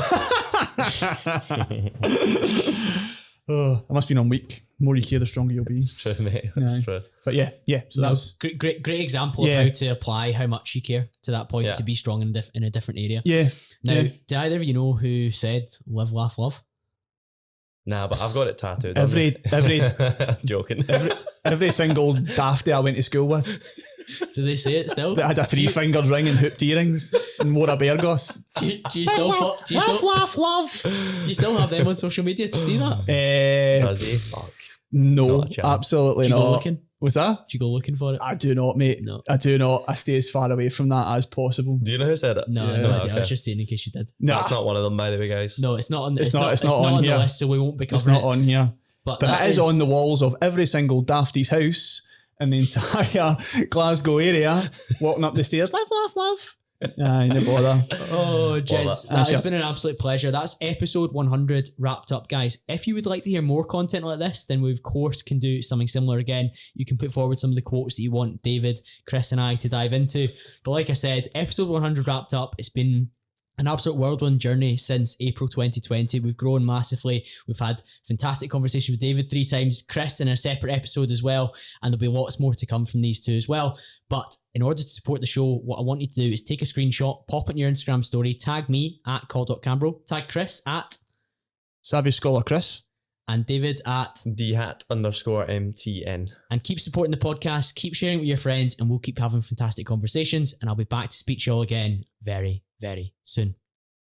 Oh, I must be on weak. The more you care, the stronger you'll be. It's true, mate. That's true. But yeah. So that's great example of how to apply how much you care to that point to be strong in a different area. Yeah. Now, did either of you know who said "live, laugh, love"? Nah, but I've got it tattooed. Every joking. every single dafty I went to school with. Do they say it still? That had a 3-fingered ring and hooped earrings and wore a bear goss. Do you still have them on social media to see that? Does he? Fuck. No, absolutely Do you go not. looking? Was that? Do you go looking for it? I do not, mate. No. I do not. I stay as far away from that as possible. Do you know who said it? No, Yeah. no idea. Okay. I was just saying in case you did. No, That's not one of them, by the way, guys. No, it's not on. It's not on on the here. list, so we won't be it's covering not it. on here. But But that it is on the walls of every single dafty's house in the entire Glasgow area, walking up the stairs. Love. Aye, no bother. Oh, gents, that. that has been an absolute pleasure. That's episode 100 wrapped up, guys. If you would like to hear more content like this, then we, of course, can do something similar again. You can put forward some of the quotes that you want David, Chris, and I to dive into. But like I said, episode 100 wrapped up. It's been an absolute whirlwind journey since April 2020. We've grown massively. We've had fantastic conversations with David 3 times, Chris in a separate episode as well, and there'll be lots more to come from these two as well. But in order to support the show, what I want you to do is take a screenshot, pop it in your Instagram story, tag me at call.cambro, tag Chris at Savvy Scholar Chris. and David at DHat_MTN. and keep supporting the podcast, keep sharing it with your friends, and we'll keep having fantastic conversations. And I'll be back to speak to you all again very, very soon.